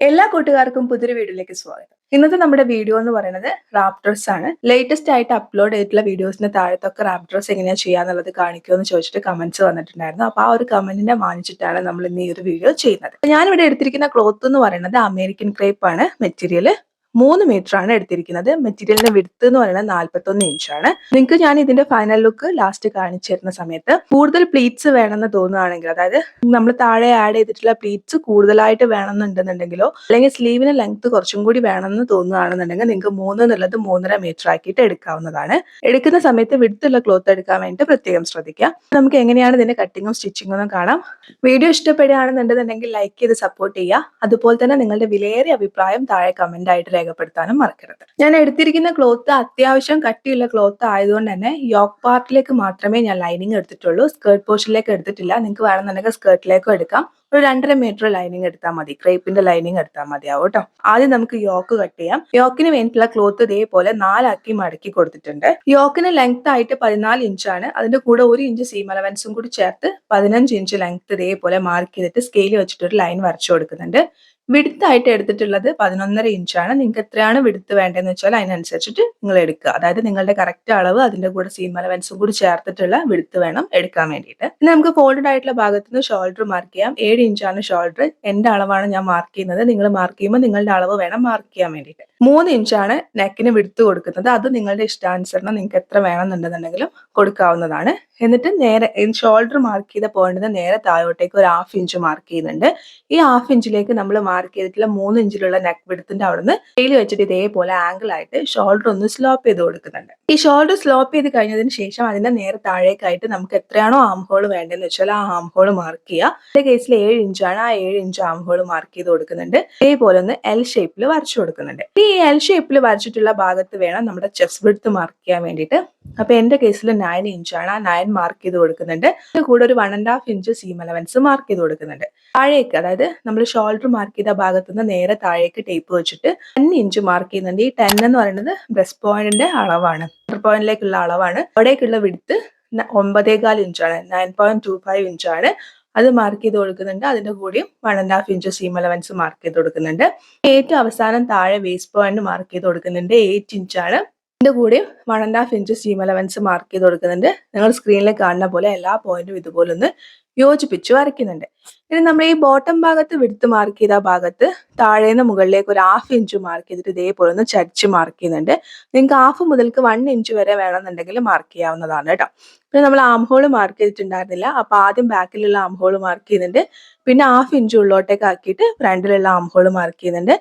എല്ലാ കൂട്ടുകാർക്കും പുതിയൊരു വീഡിയോയിലേക്ക് സ്വാഗതം. ഇന്നത്തെ നമ്മുടെ വീഡിയോ എന്ന് പറയുന്നത് റാപ്റ്റോസ് ആണ്. ലേറ്റസ്റ്റ് ആയിട്ട് അപ്ലോഡ് ചെയ്തിട്ടുള്ള വീഡിയോസിന് താഴത്തൊക്കെ റാപ്റ്റോസ് എങ്ങനെയാ ചെയ്യാന്നുള്ളത് കാണിക്കുമെന്ന് ചോദിച്ചിട്ട് കമന്റ്സ് വന്നിട്ടുണ്ടായിരുന്നു. അപ്പൊ ആ ഒരു കമന്റിനെ മാനിച്ചിട്ടാണ് നമ്മൾ ഇന്ന് ഈ ഒരു വീഡിയോ ചെയ്യുന്നത്. ഞാനിവിടെ എടുത്തിരിക്കുന്ന ക്ലോത്ത് എന്ന് പറയുന്നത് അമേരിക്കൻ ക്രേപ്പ് ആണ് മെറ്റീരിയൽ. 3 മീറ്റർ ആണ് എടുത്തിരിക്കുന്നത്. മെറ്റീരിയലിന്റെ വിഡ്ത്ത് എന്ന് പറയുന്നത് 41 ഇഞ്ചാണ്. നിങ്ങൾക്ക് ഞാൻ ഇതിന്റെ ഫൈനൽ ലുക്ക് ലാസ്റ്റ് കാണിച്ചു തരുന്ന സമയത്ത് കൂടുതൽ പ്ലീറ്റ്സ് വേണമെന്ന് തോന്നുകയാണെങ്കിൽ, അതായത് നമ്മൾ താഴെ ആഡ് ചെയ്തിട്ടുള്ള പ്ലീറ്റ്സ് കൂടുതലായിട്ട് വേണമെന്നുണ്ടെന്നുണ്ടെങ്കിലോ അല്ലെങ്കിൽ സ്ലീവിന് ലെങ്ത് കുറച്ചും കൂടി വേണമെന്ന് തോന്നുകയാണെന്നുണ്ടെങ്കിൽ നിങ്ങൾക്ക് 3 എന്നുള്ളത് 3.5 മീറ്റർ ആക്കിയിട്ട് എടുക്കാവുന്നതാണ്. എടുക്കുന്ന സമയത്ത് വിഡ്ത്തുള്ള ക്ലോത്ത് എടുക്കാൻ വേണ്ടി പ്രത്യേകം ശ്രദ്ധിക്കുക. നമുക്ക് എങ്ങനെയാണ് ഇതിന്റെ കട്ടിങ്ങും സ്റ്റിച്ചിങ്ങും കാണാം. വീഡിയോ ഇഷ്ടപ്പെടുകയാണെന്നുണ്ടെന്നുണ്ടെങ്കിൽ ലൈക്ക് ചെയ്ത് സപ്പോർട്ട് ചെയ്യുക. അതുപോലെ തന്നെ നിങ്ങളുടെ വിലയേറിയ അഭിപ്രായം താഴെ കമന്റ് ആയിട്ട് രേഖപ്പെടുത്താനും മറക്കരുത്. ഞാൻ എടുത്തിരിക്കുന്ന ക്ലോത്ത് അത്യാവശ്യം കട്ടിയുള്ള ക്ലോത്ത് ആയതുകൊണ്ട് തന്നെ യോക്ക് പാർട്ടിലേക്ക് മാത്രമേ ഞാൻ ലൈനിങ് എടുത്തിട്ടുള്ളൂ. സ്കേർട്ട് പോർഷനിലേക്ക് എടുത്തിട്ടില്ല. നിങ്ങൾക്ക് വേണമെന്നുണ്ടെങ്കിൽ സ്കേർട്ടിലേക്കും എടുക്കാം. ഒരു 2.5 മീറ്റർ ലൈനിങ് എടുത്താൽ മതി. ക്രേപ്പിന്റെ ലൈനിങ് എടുത്താൽ മതിയാവും കേട്ടോ. ആദ്യം നമുക്ക് യോക്ക് കട്ട് ചെയ്യാം. യോക്കിന് വേണ്ടിയിട്ടുള്ള ക്ലോത്ത് ഇതേപോലെ 4 ആക്കി മടക്കി കൊടുത്തിട്ടുണ്ട്. യോക്കിന് ലെങ്ത് ആയിട്ട് 14 ഇഞ്ചാണ്. അതിന്റെ കൂടെ 1 ഇഞ്ച് സീം അലവൻസും കൂടി ചേർത്ത് 15 ഇഞ്ച് ലെങ്ത് ഇതേപോലെ മാർക്ക് ചെയ്തിട്ട് സ്കെയിൽ വെച്ചിട്ട് ഒരു ലൈൻ വരച്ചു കൊടുക്കുന്നുണ്ട്. വിഡ്ത്ത് ആയിട്ട് എടുത്തിട്ടുള്ളത് 11.5 ഇഞ്ചാണ്. നിങ്ങൾക്ക് എത്രയാണ് വിഡ്ത്ത് വേണ്ടതെന്ന് വെച്ചാൽ അതിനനുസരിച്ചിട്ട് നിങ്ങൾ എടുക്കുക. അതായത് നിങ്ങളുടെ കറക്റ്റ് അളവ് അതിന്റെ കൂടെ സീം അലവൻസും കൂടി ചേർത്തിട്ടുള്ള വിഡ്ത്ത് വേണം എടുക്കാൻ വേണ്ടിയിട്ട്. ഇനി നമുക്ക് ഫോൾഡഡ് ആയിട്ടുള്ള ഭാഗത്ത് നിന്ന് ഷോൾഡർ മാർക്ക് ചെയ്യാം. 7 ഇഞ്ചാണ് ഷോൾഡർ. എന്റെ അളവാണ് ഞാൻ മാർക്ക് ചെയ്യുന്നത്. നിങ്ങൾ മാർക്ക് ചെയ്യുമ്പോൾ നിങ്ങളുടെ അളവ് വേണം മാർക്ക് ചെയ്യാൻ വേണ്ടിയിട്ട്. 3 ഇഞ്ചാണ് നെക്കിന് വിഡ്ത്ത് കൊടുക്കുന്നത്. അത് നിങ്ങളുടെ ഇഷ്ടാനുസരണം നിങ്ങൾക്ക് എത്ര വേണമെന്നുണ്ടെന്നുണ്ടെങ്കിലും കൊടുക്കാവുന്നതാണ്. എന്നിട്ട് നേരെ ഷോൾഡർ മാർക്ക് ചെയ്ത പോയിന്റിന് നേരെ താഴോട്ടേക്ക് ഒരു 1/2 ഇഞ്ച് മാർക്ക് ചെയ്യുന്നുണ്ട്. ഈ 1/2 ഇഞ്ചിലേക്ക് നമ്മൾ മാർക്ക് ചെയ്തിട്ടുള്ള 3 ഇഞ്ചിലുള്ള നെക്ക് വിഡ്ത്തിന്റെ അവിടുന്ന് സ്കെയിൽ വെച്ചിട്ട് ഇതേപോലെ ആംഗിൾ ആയിട്ട് ഷോൾഡർ ഒന്ന് സ്ലോപ്പ് ചെയ്ത് കൊടുക്കുന്നുണ്ട്. ഈ ഷോൾഡർ സ്ലോപ്പ് ചെയ്ത് കഴിഞ്ഞതിന് ശേഷം അതിന്റെ നേരെ താഴേക്കായിട്ട് നമുക്ക് എത്രയാണോ ആം ഹോൾ വേണ്ടതെന്ന് വെച്ചാൽ ആ ആം ഹോൾ മാർക്ക് ചെയ്യുക. എന്റെ കേസിൽ 7 ഇഞ്ചാണ്. ആ 7 ഇഞ്ച് ആം ഹോൾ മാർക്ക് ചെയ്ത് കൊടുക്കുന്നുണ്ട്. ഇതേപോലെ ഒന്ന് എൽ ഷേപ്പിൽ വരച്ചു കൊടുക്കുന്നുണ്ട്. ഈ എൽ ഷേപ്പിൽ വരച്ചിട്ടുള്ള ഭാഗത്ത് വേണം നമ്മുടെ ചെസ്റ്റ് വിഡ്ത്ത് മാർക്ക് ചെയ്യാൻ വേണ്ടിയിട്ട്. അപ്പൊ എന്റെ കേസിൽ 9 ഇഞ്ചാണ്. ആ 9 മാർക്ക് ചെയ്ത് കൊടുക്കുന്നുണ്ട്. അതിന് കൂടെ ഒരു 1.5 ഇഞ്ച് സീം അലവൻസ് മാർക്ക് ചെയ്ത് കൊടുക്കുന്നുണ്ട്. താഴേക്ക്, അതായത് നമ്മൾ ഷോൾഡർ മാർക്ക് ചെയ്ത ഭാഗത്ത് നിന്ന് നേരെ താഴേക്ക് ടേപ്പ് വെച്ചിട്ട് 10 ഇഞ്ച് മാർക്ക് ചെയ്യുന്നുണ്ട്. ഈ 10 എന്ന് പറയുന്നത് ബ്രസ്റ്റ് പോയിന്റിന്റെ അളവാണ്, പോയിന്റിലേക്കുള്ള അളവാണ്. അവിടേക്കുള്ള വിഡ്ത്ത് 9.25 ഇഞ്ചാണ്. 9.25 ഇഞ്ചാണ്. അത് മാർക്ക് ചെയ്ത് കൊടുക്കുന്നുണ്ട്. അതിന്റെ കൂടെയും 1.5 ഇഞ്ച് സീം അലവൻസ് മാർക്ക് ചെയ്ത് കൊടുക്കുന്നുണ്ട്. ഏറ്റവും അവസാനം താഴെ വേസ്റ്റ് പോയിന്റ് മാർക്ക് ചെയ്ത് കൊടുക്കുന്നുണ്ട്. 8 ഇഞ്ചാണ്. ഇതിന്റെ കൂടെ 1.5 ഇഞ്ച് സീം അലവൻസ് മാർക്ക് ചെയ്ത് കൊടുക്കുന്നുണ്ട്. നിങ്ങൾ സ്ക്രീനിൽ കാണുന്ന പോലെ എല്ലാ പോയിന്റും ഇതുപോലെ ഒന്ന് യോജിപ്പിച്ച് വരയ്ക്കുന്നുണ്ട്. ഇനി നമ്മൾ ഈ ബോട്ടം ഭാഗത്ത് വിഡ്ത്ത് മാർക്ക് ചെയ്ത ഭാഗത്ത് താഴേന്ന് മുകളിലേക്ക് ഒരു 1/2 ഇഞ്ച് മാർക്ക് ചെയ്തിട്ട് ഇതേപോലെ ഒന്ന് ചരിച്ച് മാർക്ക് ചെയ്യുന്നുണ്ട്. നിങ്ങൾക്ക് 1/2 മുതൽക്ക് 1 ഇഞ്ച് വരെ വേണമെന്നുണ്ടെങ്കിൽ മാർക്ക് ചെയ്യാവുന്നതാണ് കേട്ടോ. പിന്നെ നമ്മൾ ആം ഹോൾ മാർക്ക് ചെയ്തിട്ടുണ്ടായിരുന്നില്ല. അപ്പൊ ആദ്യം ബാക്കിലുള്ള ആം ഹോൾ മാർക്ക് ചെയ്യുന്നുണ്ട്. പിന്നെ 1/2 ഇഞ്ച് ഉള്ളോട്ടേക്ക് ആക്കിയിട്ട് ഫ്രണ്ടിലുള്ള ആം ഹോൾ മാർക്ക് ചെയ്യുന്നുണ്ട്.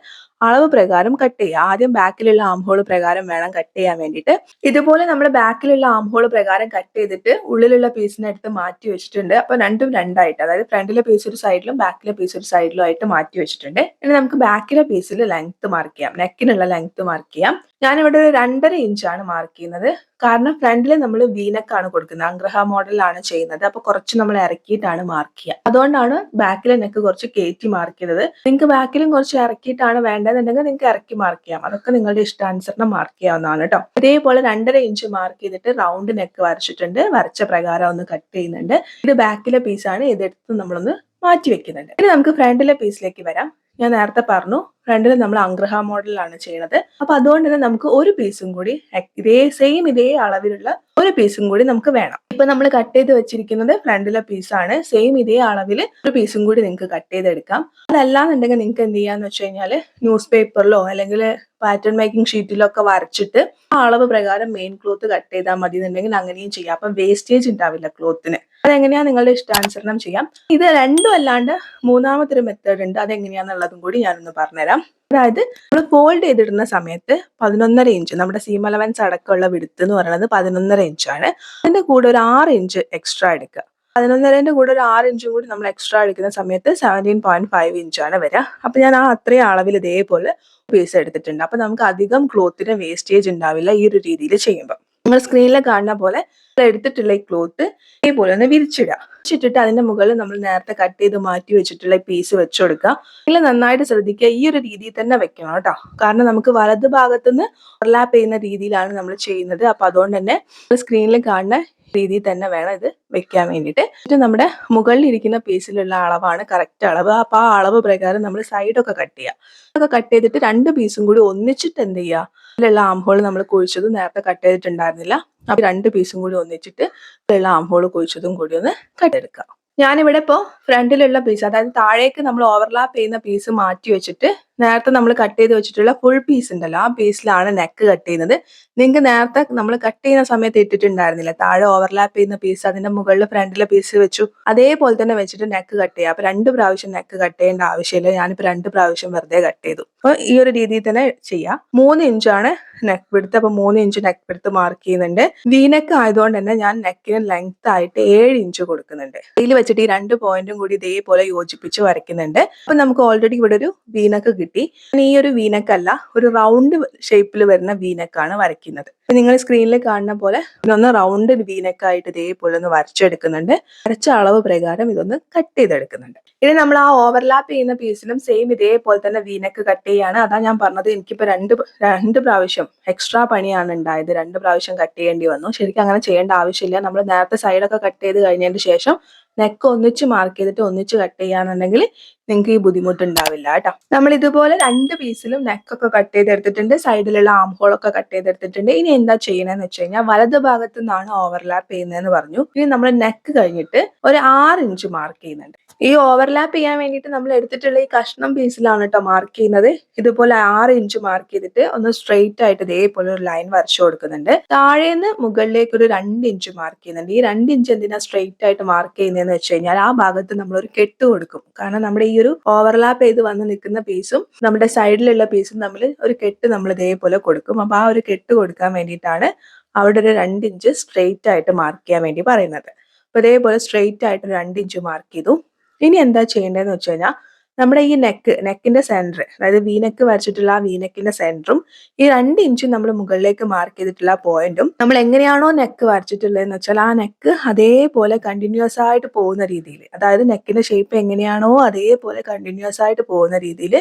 അളവ് പ്രകാരം കട്ട് ചെയ്യുക. ആദ്യം ബാക്കിലുള്ള ആം ഹോൾ പ്രകാരം വേണം കട്ട് ചെയ്യാൻ വേണ്ടിയിട്ട്. ഇതുപോലെ നമ്മൾ ബാക്കിലുള്ള ആം ഹോൾ പ്രകാരം കട്ട് ചെയ്തിട്ട് ഉള്ളിലുള്ള പീസിനെ എടുത്ത് മാറ്റി വെച്ചിട്ടുണ്ട്. അപ്പൊ രണ്ടും രണ്ടായിട്ട്, അതായത് ഫ്രണ്ടിലെ പീസ് ഒരു സൈഡിലും ബാക്കിലെ പീസ് ഒരു സൈഡിലും ആയിട്ട് മാറ്റി വെച്ചിട്ടുണ്ട്. ഇനി നമുക്ക് ബാക്കിലെ പീസിൽ ലെങ്ത് മാർക്ക് ചെയ്യാം. നെക്കിനുള്ള ലെങ്ത് മാർക്ക് ചെയ്യാം. ഞാനിവിടെ ഒരു 2.5 ഇഞ്ചാണ് മാർക്ക് ചെയ്യുന്നത്. കാരണം ഫ്രണ്ടിൽ നമ്മൾ വീനക്കാണ് കൊടുക്കുന്നത്, അഗ്രഹ മോഡലാണ് ചെയ്യുന്നത്. അപ്പൊ കുറച്ച് നമ്മൾ ഇറക്കിയിട്ടാണ് മാർക്ക് ചെയ്യുക. അതുകൊണ്ടാണ് ബാക്കിലെ നെക്ക് കുറച്ച് കയറ്റി മാർക്ക് ചെയ്തത്. നിങ്ങൾക്ക് ബാക്കിലും കുറച്ച് ഇറക്കിയിട്ടാണ് വേണ്ടതെന്നുണ്ടെങ്കിൽ നിങ്ങൾക്ക് ഇറക്കി മാർക്ക് ചെയ്യാം. അതൊക്കെ നിങ്ങളുടെ ഇഷ്ടാനുസരണം മാർക്ക് ചെയ്യാവുന്നതാണ് കേട്ടോ. ഇതേപോലെ 2.5 ഇഞ്ച് മാർക്ക് ചെയ്തിട്ട് റൗണ്ട് നെക്ക് വരച്ചിട്ടുണ്ട്. വരച്ച പ്രകാരം ഒന്ന് കട്ട് ചെയ്യുന്നുണ്ട്. ഇത് ബാക്കിലെ പീസാണ്. ഇതെടുത്ത് നമ്മളൊന്ന് മാറ്റി വെക്കുന്നുണ്ട്. ഇനി നമുക്ക് ഫ്രണ്ടിലെ പീസിലേക്ക് വരാം. ഞാൻ നേരത്തെ പറഞ്ഞു ഫ്രണ്ടിൽ നമ്മൾ അഗ്രഹ മോഡലാണ് ചെയ്യുന്നത്. അപ്പൊ അതുകൊണ്ട് തന്നെ നമുക്ക് ഒരു പീസും കൂടി ഇതേ അളവിലുള്ള ഒരു പീസും കൂടി നമുക്ക് വേണം. ഇപ്പൊ നമ്മൾ കട്ട് ചെയ്ത് വെച്ചിരിക്കുന്നത് ഫ്രണ്ടിലെ പീസാണ്. സെയിം ഇതേ അളവിൽ ഒരു പീസും കൂടി നിങ്ങൾക്ക് കട്ട് ചെയ്തെടുക്കാം. അതല്ലാന്നുണ്ടെങ്കിൽ നിങ്ങൾക്ക് എന്ത് ചെയ്യാന്ന് വെച്ച് കഴിഞ്ഞാൽ ന്യൂസ് പേപ്പറിലോ അല്ലെങ്കിൽ പാറ്റേൺ മേക്കിംഗ് ഷീറ്റിലോ ഒക്കെ വരച്ചിട്ട് ആ അളവ് പ്രകാരം മെയിൻ ക്ലോത്ത് കട്ട് ചെയ്താൽ മതി എന്നുണ്ടെങ്കിൽ അങ്ങനെയും ചെയ്യാം. അപ്പം വേസ്റ്റേജ് ഉണ്ടാവില്ല ക്ലോത്തിന്. അതെങ്ങനെയാ നിങ്ങളുടെ ഇഷ്ടാനുസരണം ചെയ്യാം. ഇത് രണ്ടും അല്ലാണ്ട് മൂന്നാമത്തെ ഒരു മെത്തേഡ് ഉണ്ട്. അതെങ്ങനെയാന്നുള്ളതും കൂടി ഞാനൊന്ന് പറഞ്ഞുതരാം. അതായത് നമ്മൾ ഫോൾഡ് ചെയ്തിടുന്ന സമയത്ത് 11.5 ഇഞ്ച് നമ്മുടെ സീം അലവൻസ് അടക്കമുള്ള വിഡ്ത്ത് എന്ന് പറയുന്നത് 11.5 ഇഞ്ചാണ്. അതിന്റെ കൂടെ ഒരു 6 ഇഞ്ച് എക്സ്ട്രാ എടുക്കുക. 11.5ന്റെ കൂടെ ഒരു 6 ഇഞ്ചും കൂടി നമ്മൾ എക്സ്ട്രാ എടുക്കുന്ന സമയത്ത് 17.5 ഇഞ്ചാണ് വരിക. അപ്പൊ ഞാൻ ആ അത്രയും അളവിൽ ഇതേപോലെ പീസ് എടുത്തിട്ടുണ്ട്. അപ്പൊ നമുക്ക് അധികം ക്ലോത്തിന് വേസ്റ്റേജ് ഉണ്ടാവില്ല ഈ ഒരു രീതിയിൽ ചെയ്യുമ്പോൾ. നിങ്ങൾ സ്ക്രീനിൽ കാണുന്ന പോലെ എടുത്തിട്ടുള്ള ഈ ക്ലോത്ത് ഇതേപോലെ ഒന്ന് വിരിച്ചിടുക. വിരിച്ചിട്ടിട്ട് അതിന്റെ മുകളിൽ നമ്മൾ നേരത്തെ കട്ട് ചെയ്ത് മാറ്റി വെച്ചിട്ടുള്ള പീസ് വെച്ചു കൊടുക്കുക. ഇതിൽ നന്നായിട്ട് ശ്രദ്ധിക്കുക, ഈ ഒരു രീതിയിൽ തന്നെ വെക്കണം കേട്ടോ. കാരണം നമുക്ക് വലത് ഭാഗത്തുനിന്ന് ഓവർലാപ്പ് ചെയ്യുന്ന രീതിയിലാണ് നമ്മൾ ചെയ്യുന്നത്. അപ്പൊ അതുകൊണ്ട് തന്നെ സ്ക്രീനിൽ കാണുന്ന രീതിയിൽ തന്നെ വേണം ഇത് വെക്കാൻ വേണ്ടിയിട്ട്. എന്നിട്ട് നമ്മുടെ മുകളിൽ ഇരിക്കുന്ന പീസിലുള്ള അളവാണ് കറക്റ്റ് അളവ്. അപ്പൊ ആ അളവ് പ്രകാരം നമ്മൾ സൈഡൊക്കെ കട്ട് ചെയ്യുക. അതൊക്കെ കട്ട് ചെയ്തിട്ട് 2 പീസും കൂടി ഒന്നിച്ചിട്ട് എന്ത് ചെയ്യുക, അതിലുള്ള ആം ഹോൾ നമ്മൾ കുഴിച്ചത് നേരത്തെ കട്ട് ചെയ്തിട്ടുണ്ടായിരുന്നില്ല, അപ്പൊ 2 പീസും കൂടി ഒന്നിച്ചിട്ട് അതിലുള്ള ആം ഹോൾ കുഴിച്ചതും കൂടി ഒന്ന് കട്ട് എടുക്കുക. ഞാനിവിടെ ഇപ്പോൾ ഫ്രണ്ടിലുള്ള പീസ്, അതായത് താഴേക്ക് നമ്മൾ ഓവർലാപ്പ് ചെയ്യുന്ന പീസ് മാറ്റി വെച്ചിട്ട് നേരത്തെ നമ്മൾ കട്ട് ചെയ്ത് വെച്ചിട്ടുള്ള ഫുൾ പീസ് ഉണ്ടല്ലോ, ആ പീസിലാണ് നെക്ക് കട്ട് ചെയ്യുന്നത്. നിങ്ങൾക്ക് നേരത്തെ നമ്മൾ കട്ട് ചെയ്യുന്ന സമയത്ത് ഇട്ടിട്ടുണ്ടായിരുന്നില്ല, താഴെ ഓവർലാപ്പ് ചെയ്യുന്ന പീസ് അതിന്റെ മുകളിൽ ഫ്രണ്ടിലെ പീസ് വെച്ചു, അതേപോലെ തന്നെ വെച്ചിട്ട് നെക്ക് കട്ട് ചെയ്യുക. അപ്പൊ 2 പ്രാവശ്യം നെക്ക് കട്ട് ചെയ്യേണ്ട ആവശ്യമില്ല. ഞാനിപ്പോൾ 2 പ്രാവശ്യം വെറുതെ കട്ട് ചെയ്തു. അപ്പോൾ ഈ ഒരു രീതിയിൽ തന്നെ ചെയ്യാം. 3 ഇഞ്ചാണ് നെക്ക് വിഡ്ത്ത്. അപ്പൊ 3 ഇഞ്ച് നെക്ക് വിഡ്ത്ത് മാർക്ക് ചെയ്യുന്നുണ്ട്. വീനെക്ക് ആയതുകൊണ്ട് തന്നെ ഞാൻ നെക്കിന് ലെങ്ത് ആയിട്ട് 7 ഇഞ്ച് കൊടുക്കുന്നുണ്ട്. ഇതിൽ വെച്ചിട്ട് ഈ 2 പോയിന്റും കൂടി ഇതേപോലെ യോജിപ്പിച്ച് വരയ്ക്കുന്നുണ്ട്. അപ്പൊ നമുക്ക് ഓൾറെഡി ഇവിടെ ഒരു വീനക്ക് കിട്ടി. ഈ ഒരു വീനക്ക് അല്ല, ഒരു റൗണ്ട് ഷേപ്പിൽ വരുന്ന വീനക്കാണ് വരയ്ക്കുന്നത്. നിങ്ങൾ സ്ക്രീനിൽ കാണുന്ന പോലെ ഇതൊന്ന് റൗണ്ട് വീനക്കായിട്ട് ഇതേപോലെ ഒന്ന് വരച്ചെടുക്കുന്നുണ്ട്. വരച്ച അളവ് പ്രകാരം ഇതൊന്ന് കട്ട് ചെയ്തെടുക്കുന്നുണ്ട്. ഇനി നമ്മൾ ആ ഓവർലാപ്പ് ചെയ്യുന്ന പീസിലും സെയിം ഇതേപോലെ തന്നെ വീനക്ക് കട്ട് ചെയ്യാണ്. അതാ ഞാൻ പറഞ്ഞത്, എനിക്കിപ്പോ രണ്ട് പ്രാവശ്യം എക്സ്ട്രാ പണിയാണ് ഉണ്ടായത്. 2 പ്രാവശ്യം കട്ട് ചെയ്യേണ്ടി വന്നു. ശരിക്കും അങ്ങനെ ചെയ്യേണ്ട ആവശ്യമില്ല. നമ്മൾ നേരത്തെ സൈഡൊക്കെ കട്ട് ചെയ്ത് കഴിഞ്ഞതിന് ശേഷം നെക്ക് ഒന്നിച്ച് മാർക്ക് ചെയ്തിട്ട് ഒന്നിച്ച് കട്ട് ചെയ്യാന്നുണ്ടെങ്കിൽ നിങ്ങൾക്ക് ഈ ബുദ്ധിമുട്ടുണ്ടാവില്ല കേട്ടോ. നമ്മൾ ഇതുപോലെ 2 പീസിലും നെക്കൊക്കെ കട്ട് ചെയ്തെടുത്തിട്ടുണ്ട്. സൈഡിലുള്ള ആം ഹോളൊക്കെ കട്ട് ചെയ്തെടുത്തിട്ടുണ്ട്. ഇനി എന്താ ചെയ്യണമെന്ന് വെച്ച് കഴിഞ്ഞാൽ, വലത് ഭാഗത്ത് നിന്നാണ് ഓവർലാപ്പ് ചെയ്യുന്നതെന്ന് പറഞ്ഞു. ഇനി നമ്മൾ നെക്ക് കഴിഞ്ഞിട്ട് ഒരു 6 ഇഞ്ച് മാർക്ക് ചെയ്യുന്നുണ്ട്. ഈ ഓവർലാപ്പ് ചെയ്യാൻ വേണ്ടിയിട്ട് നമ്മൾ എടുത്തിട്ടുള്ള ഈ കഷ്ണം പീസിലാണ് കേട്ടോ മാർക്ക് ചെയ്യുന്നത്. ഇതുപോലെ 6 ഇഞ്ച് മാർക്ക് ചെയ്തിട്ട് ഒന്ന് സ്ട്രെയിറ്റ് ആയിട്ട് ഇതേപോലെ ഒരു ലൈൻ വരച്ചു കൊടുക്കുന്നുണ്ട്. താഴേന്ന് മുകളിലേക്ക് ഒരു 2 ഇഞ്ച് മാർക്ക് ചെയ്യുന്നുണ്ട്. ഈ 2 ഇഞ്ച് എന്തിനാ സ്ട്രെയിറ്റ് ആയിട്ട് മാർക്ക് ചെയ്യുന്നതെന്ന് വെച്ച് കഴിഞ്ഞാൽ, ആ ഭാഗത്ത് നമ്മൾ ഒരു കെട്ട് കൊടുക്കും. കാരണം നമ്മുടെ ഈ ഒരു ഓവർലാപ്പ് ചെയ്ത് വന്ന് നിൽക്കുന്ന പീസും നമ്മുടെ സൈഡിലുള്ള പീസും തമ്മിൽ ഒരു കെട്ട് നമ്മൾ ഇതേപോലെ കൊടുക്കും. അപ്പൊ ആ ഒരു കെട്ട് കൊടുക്കാൻ വേണ്ടിയിട്ടാണ് അവിടെ ഒരു 2 ഇഞ്ച് സ്ട്രെയിറ്റ് ആയിട്ട് മാർക്ക് ചെയ്യാൻ വേണ്ടി പറയുന്നത്. അപ്പൊ ഇതേപോലെ സ്ട്രെയിറ്റ് ആയിട്ട് 2 ഇഞ്ച് മാർക്ക് ചെയ്തു. ഇനി എന്താ ചെയ്യേണ്ടതെന്ന് വെച്ച് കഴിഞ്ഞാൽ, നമ്മുടെ ഈ നെക്കിന്റെ സെന്റർ, അതായത് വീനെക്ക് വരച്ചിട്ടുള്ള ആ വീനെക്കിന്റെ സെന്ററും ഈ 2 ഇഞ്ചും നമ്മൾ മുകളിലേക്ക് മാർക്ക് ചെയ്തിട്ടുള്ള പോയിന്റും നമ്മൾ എങ്ങനെയാണോ നെക്ക് വരച്ചിട്ടുള്ളതെന്ന് വെച്ചാൽ ആ നെക്ക് അതേപോലെ കണ്ടിന്യൂസ് ആയിട്ട് പോകുന്ന രീതിയിൽ, അതായത് നെക്കിന്റെ ഷേപ്പ് എങ്ങനെയാണോ അതേപോലെ കണ്ടിന്യൂസ് ആയിട്ട് പോകുന്ന രീതിയിൽ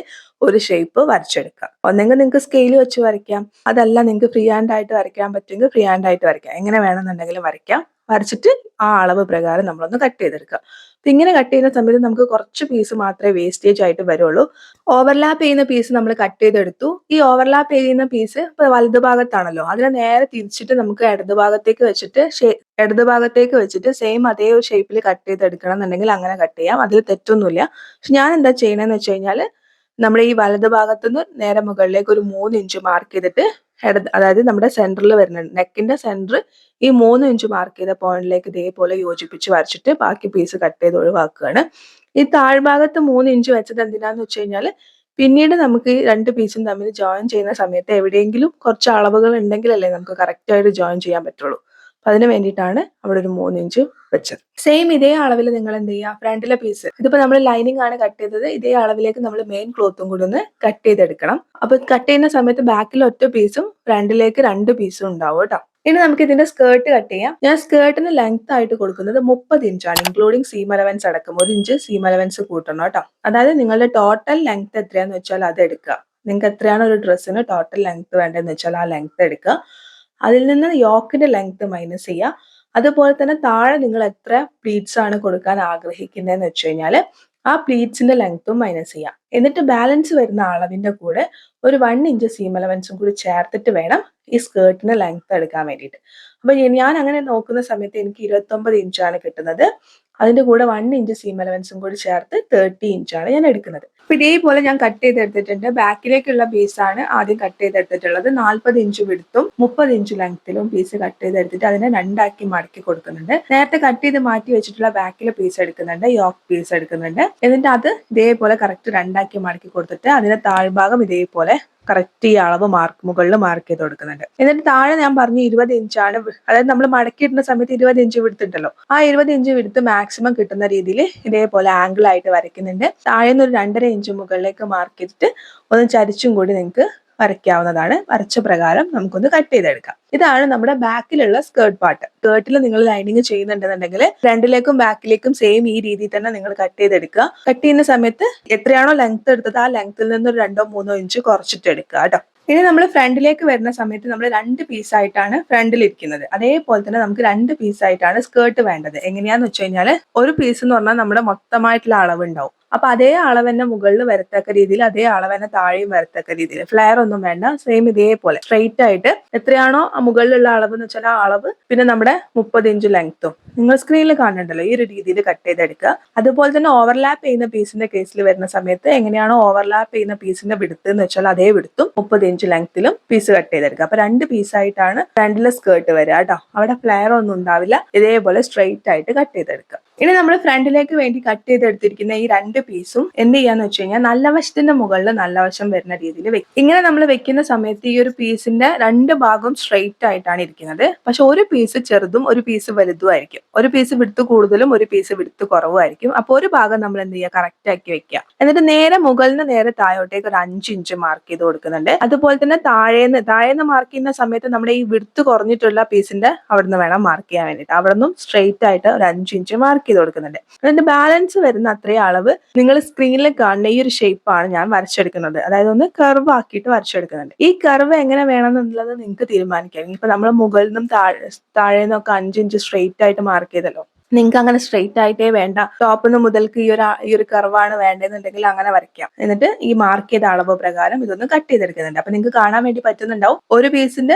ഒരു ഷേപ്പ് വരച്ചെടുക്കാം. ഒന്നെങ്കിൽ നിങ്ങൾക്ക് സ്കെയിൽ വെച്ച് വരയ്ക്കാം, അതല്ല നിങ്ങൾക്ക് ഫ്രീ ഹാൻഡ് ആയിട്ട് വരയ്ക്കാൻ പറ്റുമെങ്കിൽ ഫ്രീ ഹാൻഡ് ആയിട്ട് വരയ്ക്കാം. എങ്ങനെ വേണമെന്നുണ്ടെങ്കിലും വരയ്ക്കാം. വരച്ചിട്ട് ആ അളവ് പ്രകാരം നമ്മളൊന്ന് കട്ട് ചെയ്തെടുക്കുക. ഇങ്ങനെ കട്ട് ചെയ്യുന്ന സമയത്ത് നമുക്ക് കുറച്ച് പീസ് മാത്രമേ വേസ്റ്റേജ് ആയിട്ട് വരുള്ളൂ. ഓവർലാപ്പ് ചെയ്യുന്ന പീസ് നമ്മൾ കട്ട് ചെയ്തെടുത്തു. ഈ ഓവർലാപ്പ് ചെയ്യുന്ന പീസ് ഇപ്പൊ വലതു ഭാഗത്താണല്ലോ, അതിനെ നേരെ തിരിച്ചിട്ട് നമുക്ക് ഇടതു ഭാഗത്തേക്ക് വെച്ചിട്ട് സെയിം അതേ ഒരു ഷേപ്പിൽ കട്ട് ചെയ്തെടുക്കണം എന്നുണ്ടെങ്കിൽ അങ്ങനെ കട്ട് ചെയ്യാം. അതിൽ തെറ്റൊന്നുമില്ല. പക്ഷെ ഞാൻ എന്താ ചെയ്യണമെന്ന് വെച്ച് കഴിഞ്ഞാൽ, നമ്മുടെ ഈ വലതു ഭാഗത്തുനിന്ന് നേരെ മുകളിലേക്ക് ഒരു 3 ഇഞ്ച് മാർക്ക് ചെയ്തിട്ട് അതായത് നമ്മുടെ സെന്ററിൽ വരുന്നുണ്ട്, നെക്കിന്റെ സെന്റർ, ഈ 3 ഇഞ്ച് മാർക്ക് ചെയ്ത പോയിന്റിലേക്ക് ഇതേപോലെ യോജിപ്പിച്ച് വരച്ചിട്ട് ബാക്കി പീസ് കട്ട് ചെയ്ത് ഒഴിവാക്കുകയാണ്. ഈ താഴ്ഭാഗത്ത് 3 ഇഞ്ച് വെച്ചത് എന്തിനാന്ന് വെച്ച് കഴിഞ്ഞാൽ, പിന്നീട് നമുക്ക് ഈ 2 പീസും തമ്മിൽ ജോയിൻ ചെയ്യുന്ന സമയത്ത് എവിടെയെങ്കിലും കുറച്ച് അളവുകൾ ഉണ്ടെങ്കിലല്ലേ നമുക്ക് കറക്റ്റ് ആയിട്ട് ജോയിൻ ചെയ്യാൻ പറ്റുള്ളൂ. അപ്പൊ അതിന് വേണ്ടിയിട്ടാണ് അവിടെ ഒരു 3 ഇഞ്ച് വെച്ചത്. സെയിം ഇതേ അളവിൽ നിങ്ങൾ എന്ത് ചെയ്യുക, ഫ്രണ്ടിലെ പീസ്, ഇതിപ്പോ നമ്മൾ ലൈനിങ് ആണ് കട്ട് ചെയ്തത്, ഇതേ അളവിലേക്ക് നമ്മൾ മെയിൻ ക്ലോത്തും കൂടി ഒന്ന് കട്ട് ചെയ്തെടുക്കണം. അപ്പൊ കട്ട് ചെയ്യുന്ന സമയത്ത് ബാക്കിൽ ഒറ്റ പീസും ഫ്രണ്ടിലേക്ക് 2 പീസും ഉണ്ടാവും കേട്ടോ. ഇനി നമുക്ക് ഇതിന്റെ സ്കേർട്ട് കട്ട് ചെയ്യാം. ഞാൻ സ്കേർട്ടിന് ലെങ്ത് ആയിട്ട് കൊടുക്കുന്നത് 30 ഇഞ്ചാണ്, ഇൻക്ലൂഡിങ് സീം അലവൻസ് അടക്കം 1 ഇഞ്ച് സീം അലവൻസ് കൂട്ടണം കേട്ടോ. അതായത് നിങ്ങളുടെ ടോട്ടൽ ലെങ്ത് എത്രയാന്ന് വെച്ചാൽ അത് എടുക്കുക. നിങ്ങൾക്ക് എത്രയാണ് ഒരു ഡ്രസ്സിന് ടോട്ടൽ ലെങ്ത് വേണ്ടതെന്ന് വെച്ചാൽ ആ ലെങ്ത് എടുക്കുക. അതിൽ നിന്ന് യോക്കിന്റെ ലെങ്ത് മൈനസ് ചെയ്യുക. അതുപോലെ തന്നെ താഴെ നിങ്ങൾ എത്ര പ്ലീറ്റ്സ് ആണ് കൊടുക്കാൻ ആഗ്രഹിക്കുന്നതെന്ന് വെച്ച് കഴിഞ്ഞാൽ ആ പ്ലീറ്റ്സിന്റെ ലെങ്ത്തും മൈനസ് ചെയ്യാം. എന്നിട്ട് ബാലൻസ് വരുന്ന അളവിന്റെ കൂടെ ഒരു 1 ഇഞ്ച് സീം അലവൻസും കൂടി ചേർത്തിട്ട് വേണം ഈ സ്കേർട്ടിന് ലെങ്ത് എടുക്കാൻ വേണ്ടിയിട്ട്. അപ്പൊ ഞാൻ അങ്ങനെ നോക്കുന്ന സമയത്ത് എനിക്ക് 29 ഇഞ്ചാണ് കിട്ടുന്നത്. അതിന്റെ കൂടെ 1 ഇഞ്ച് സീം അലവൻസും കൂടി ചേർത്ത് 30 ഇഞ്ചാണ് ഞാൻ എടുക്കുന്നത്. അപ്പൊ ഇതേപോലെ ഞാൻ കട്ട് ചെയ്തെടുത്തിട്ടുണ്ട്. ബാക്കിലേക്കുള്ള പീസാണ് ആദ്യം കട്ട് ചെയ്തെടുത്തിട്ടുള്ളത്. 40 ഇഞ്ച് വിഡ്ത്തും 30 ഇഞ്ച് ലെങ്ത്തിലും പീസ് കട്ട് ചെയ്തെടുത്തിട്ട് അതിനെ 2 ആക്കി മടക്കി കൊടുക്കുന്നുണ്ട്. നേരത്തെ കട്ട് ചെയ്ത് മാറ്റി വെച്ചിട്ടുള്ള ബാക്കിലെ പീസ് എടുക്കുന്നുണ്ട്, യോക്ക് പീസ് എടുക്കുന്നുണ്ട്. എന്നിട്ട് അത് ഇതേപോലെ കറക്റ്റ് 2 ആക്കി മടക്കി കൊടുത്തിട്ട് അതിന്റെ താഴ്ഭാഗം ഇതേപോലെ കറക്റ്റ് ഈ അളവ് മുകളിൽ മാർക്ക് ചെയ്ത് കൊടുക്കുന്നുണ്ട്. എന്നിട്ട് താഴെ ഞാൻ പറഞ്ഞു 20 ഇഞ്ചാണ്, അതായത് നമ്മൾ മടക്കിയിടുന്ന സമയത്ത് 20 ഇഞ്ച് വിടുത്തുണ്ടല്ലോ, ആ 20 ഇഞ്ച് വിടുത്ത് മാക്സിമം കിട്ടുന്ന രീതിയിൽ ഇതേപോലെ ആംഗിൾ ആയിട്ട് വരയ്ക്കുന്നുണ്ട്. താഴെ നിന്ന് ഒരു 2.5 ഇഞ്ച് മുകളിലേക്ക് മാർക്ക് ചെയ്തിട്ട് ഒന്ന് ചരിച്ചും കൂടി നിങ്ങൾക്ക് വരയ്ക്കാവുന്നതാണ്. വരച്ച പ്രകാരം നമുക്കൊന്ന് കട്ട് ചെയ്തെടുക്കാം. ഇതാണ് നമ്മുടെ ബാക്കിലുള്ള സ്കേർട്ട് പാർട്ട്. സ്കേർട്ടിൽ നിങ്ങൾ ലൈനിങ് ചെയ്യുന്നുണ്ടെന്നുണ്ടെങ്കിൽ ഫ്രണ്ടിലേക്കും ബാക്കിലേക്കും സെയിം ഈ രീതിയിൽ തന്നെ നിങ്ങൾ കട്ട് ചെയ്തെടുക്കുക. കട്ട് ചെയ്യുന്ന സമയത്ത് എത്രയാണോ ലെങ്ത് എടുത്തത് ആ ലെങ്ത്തിൽ നിന്ന് ഒരു 2-3 ഇഞ്ച് കുറച്ചിട്ട് എടുക്കുക കേട്ടോ. ഇനി നമ്മൾ ഫ്രണ്ടിലേക്ക് വരുന്ന സമയത്ത് നമ്മൾ 2 പീസായിട്ടാണ് ഫ്രണ്ടിൽ ഇരിക്കുന്നത്. അതേപോലെ തന്നെ നമുക്ക് 2 പീസായിട്ടാണ് സ്കേർട്ട് വേണ്ടത്. എങ്ങനെയാന്ന് വെച്ച് കഴിഞ്ഞാൽ ഒരു പീസ് എന്ന് പറഞ്ഞാൽ നമ്മുടെ മൊത്തമായിട്ടുള്ള അളവുണ്ടാവും. അപ്പൊ അതേ അളവ് തന്നെ മുകളിൽ വരത്തക്ക രീതിയിൽ, അതേ അളവ് തന്നെ താഴെയും വരത്തക്ക രീതിയിൽ. ഫ്ലെയർ ഒന്നും വേണ്ട, സെയിം ഇതേപോലെ സ്ട്രെയിറ്റ് ആയിട്ട് എത്രയാണോ മുകളിലുള്ള അളവ് എന്ന് വെച്ചാൽ ആ അളവ്, പിന്നെ നമ്മുടെ 30 ഇഞ്ച് ലെങ്ത്തും നിങ്ങൾ സ്ക്രീനിൽ കാണുന്നുണ്ടല്ലോ, ഈ ഒരു രീതിയിൽ കട്ട് ചെയ്തെടുക്കുക. അതുപോലെ തന്നെ ഓവർലാപ്പ് ചെയ്യുന്ന പീസിന്റെ കേസിൽ വരുന്ന സമയത്ത് എങ്ങനെയാണോ ഓവർലാപ്പ് ചെയ്യുന്ന പീസിന്റെ വിടുത്ത് എന്ന് വെച്ചാൽ അതേ വിടുത്തും 30 ഇഞ്ച് ലെങ്ത്തിലും പീസ് കട്ട് ചെയ്തെടുക്കുക. അപ്പൊ 2 പീസായിട്ടാണ് ഫ്രണ്ടിലെ സ്കേർട്ട് വരിക കേട്ടോ. അവിടെ ഫ്ലെയർ ഒന്നും ഉണ്ടാവില്ല, ഇതേപോലെ സ്ട്രെയിറ്റ് ആയിട്ട് കട്ട് ചെയ്തെടുക്കുക. ഇനി നമ്മൾ ഫ്രണ്ടിലേക്ക് വേണ്ടി കട്ട് ചെയ്തെടുത്തിരിക്കുന്ന ഈ 2 പീസും എന്ത് ചെയ്യാന്ന് വെച്ച് കഴിഞ്ഞാൽ നല്ല വശത്തിന്റെ മുകളിൽ നല്ല വശം വരുന്ന രീതിയിൽ വെക്കും. ഇങ്ങനെ നമ്മൾ വെക്കുന്ന സമയത്ത് ഈ ഒരു പീസിന്റെ 2 ഭാഗം സ്ട്രെയിറ്റ് ആയിട്ടാണ് ഇരിക്കുന്നത്. പക്ഷെ ഒരു പീസ് ചെറുതും ഒരു പീസ് വലുതും ആയിരിക്കും. ഒരു പീസ് വിടുത്ത് കൂടുതലും ഒരു പീസ് വിടുത്ത് കുറവായിരിക്കും. അപ്പൊ ഒരു ഭാഗം നമ്മൾ എന്ത് ചെയ്യുക, കറക്റ്റ് ആക്കി വെക്കുക. എന്നിട്ട് നേരെ മുകളിൽ നിന്ന് നേരെ താഴോട്ടേക്ക് ഒരു 5 ഇഞ്ച് മാർക്ക് ചെയ്ത് കൊടുക്കുന്നുണ്ട്. അതുപോലെ തന്നെ താഴേന്ന് മാർക്ക് ചെയ്യുന്ന സമയത്ത് നമ്മുടെ ഈ വിടുത്ത് കുറഞ്ഞിട്ടുള്ള പീസിന്റെ അവിടുന്ന് വേണം മാർക്ക് ചെയ്യാൻ വേണ്ടിയിട്ട്. അവിടെ നിന്നും സ്ട്രെയിറ്റ് ആയിട്ട് ഒരു 5 ഇഞ്ച് മാർക്ക് ചെയ്ത് കൊടുക്കുന്നുണ്ട്. അതിന്റെ ബാലൻസ് വരുന്ന അത്രയും അളവ് നിങ്ങൾ സ്ക്രീനിൽ കാണുന്ന ഈ ഒരു ഷേപ്പാണ് ഞാൻ വരച്ചെടുക്കുന്നത്. അതായത് ഒന്ന് കർവ് ആക്കിയിട്ട് വരച്ചെടുക്കുന്നുണ്ട്. ഈ കർവ് എങ്ങനെ വേണം എന്നുള്ളത് നിങ്ങൾക്ക് തീരുമാനിക്കാം. ഇപ്പൊ നമ്മൾ മുകളിൽ നിന്നും താഴേന്നൊക്കെ 5 ഇഞ്ച് സ്ട്രെയിറ്റ് ആയിട്ട് മാർക്ക് ചെയ്തല്ലോ. നിങ്ങൾക്ക് അങ്ങനെ സ്ട്രെയിറ്റ് ആയിട്ടേ വേണ്ട, ടോപ്പിൽ നിന്ന് മുതൽക്ക് ഈ ഒരു കർവാണ് വേണ്ടതെന്നുണ്ടെങ്കിൽ അങ്ങനെ വരയ്ക്കാം. എന്നിട്ട് ഈ മാർക്ക് ചെയ്ത അളവ് പ്രകാരം ഇതൊന്ന് കട്ട് ചെയ്തെടുക്കുന്നുണ്ട്. അപ്പൊ നിങ്ങൾക്ക് കാണാൻ വേണ്ടി പറ്റുന്നുണ്ടാവും ഒരു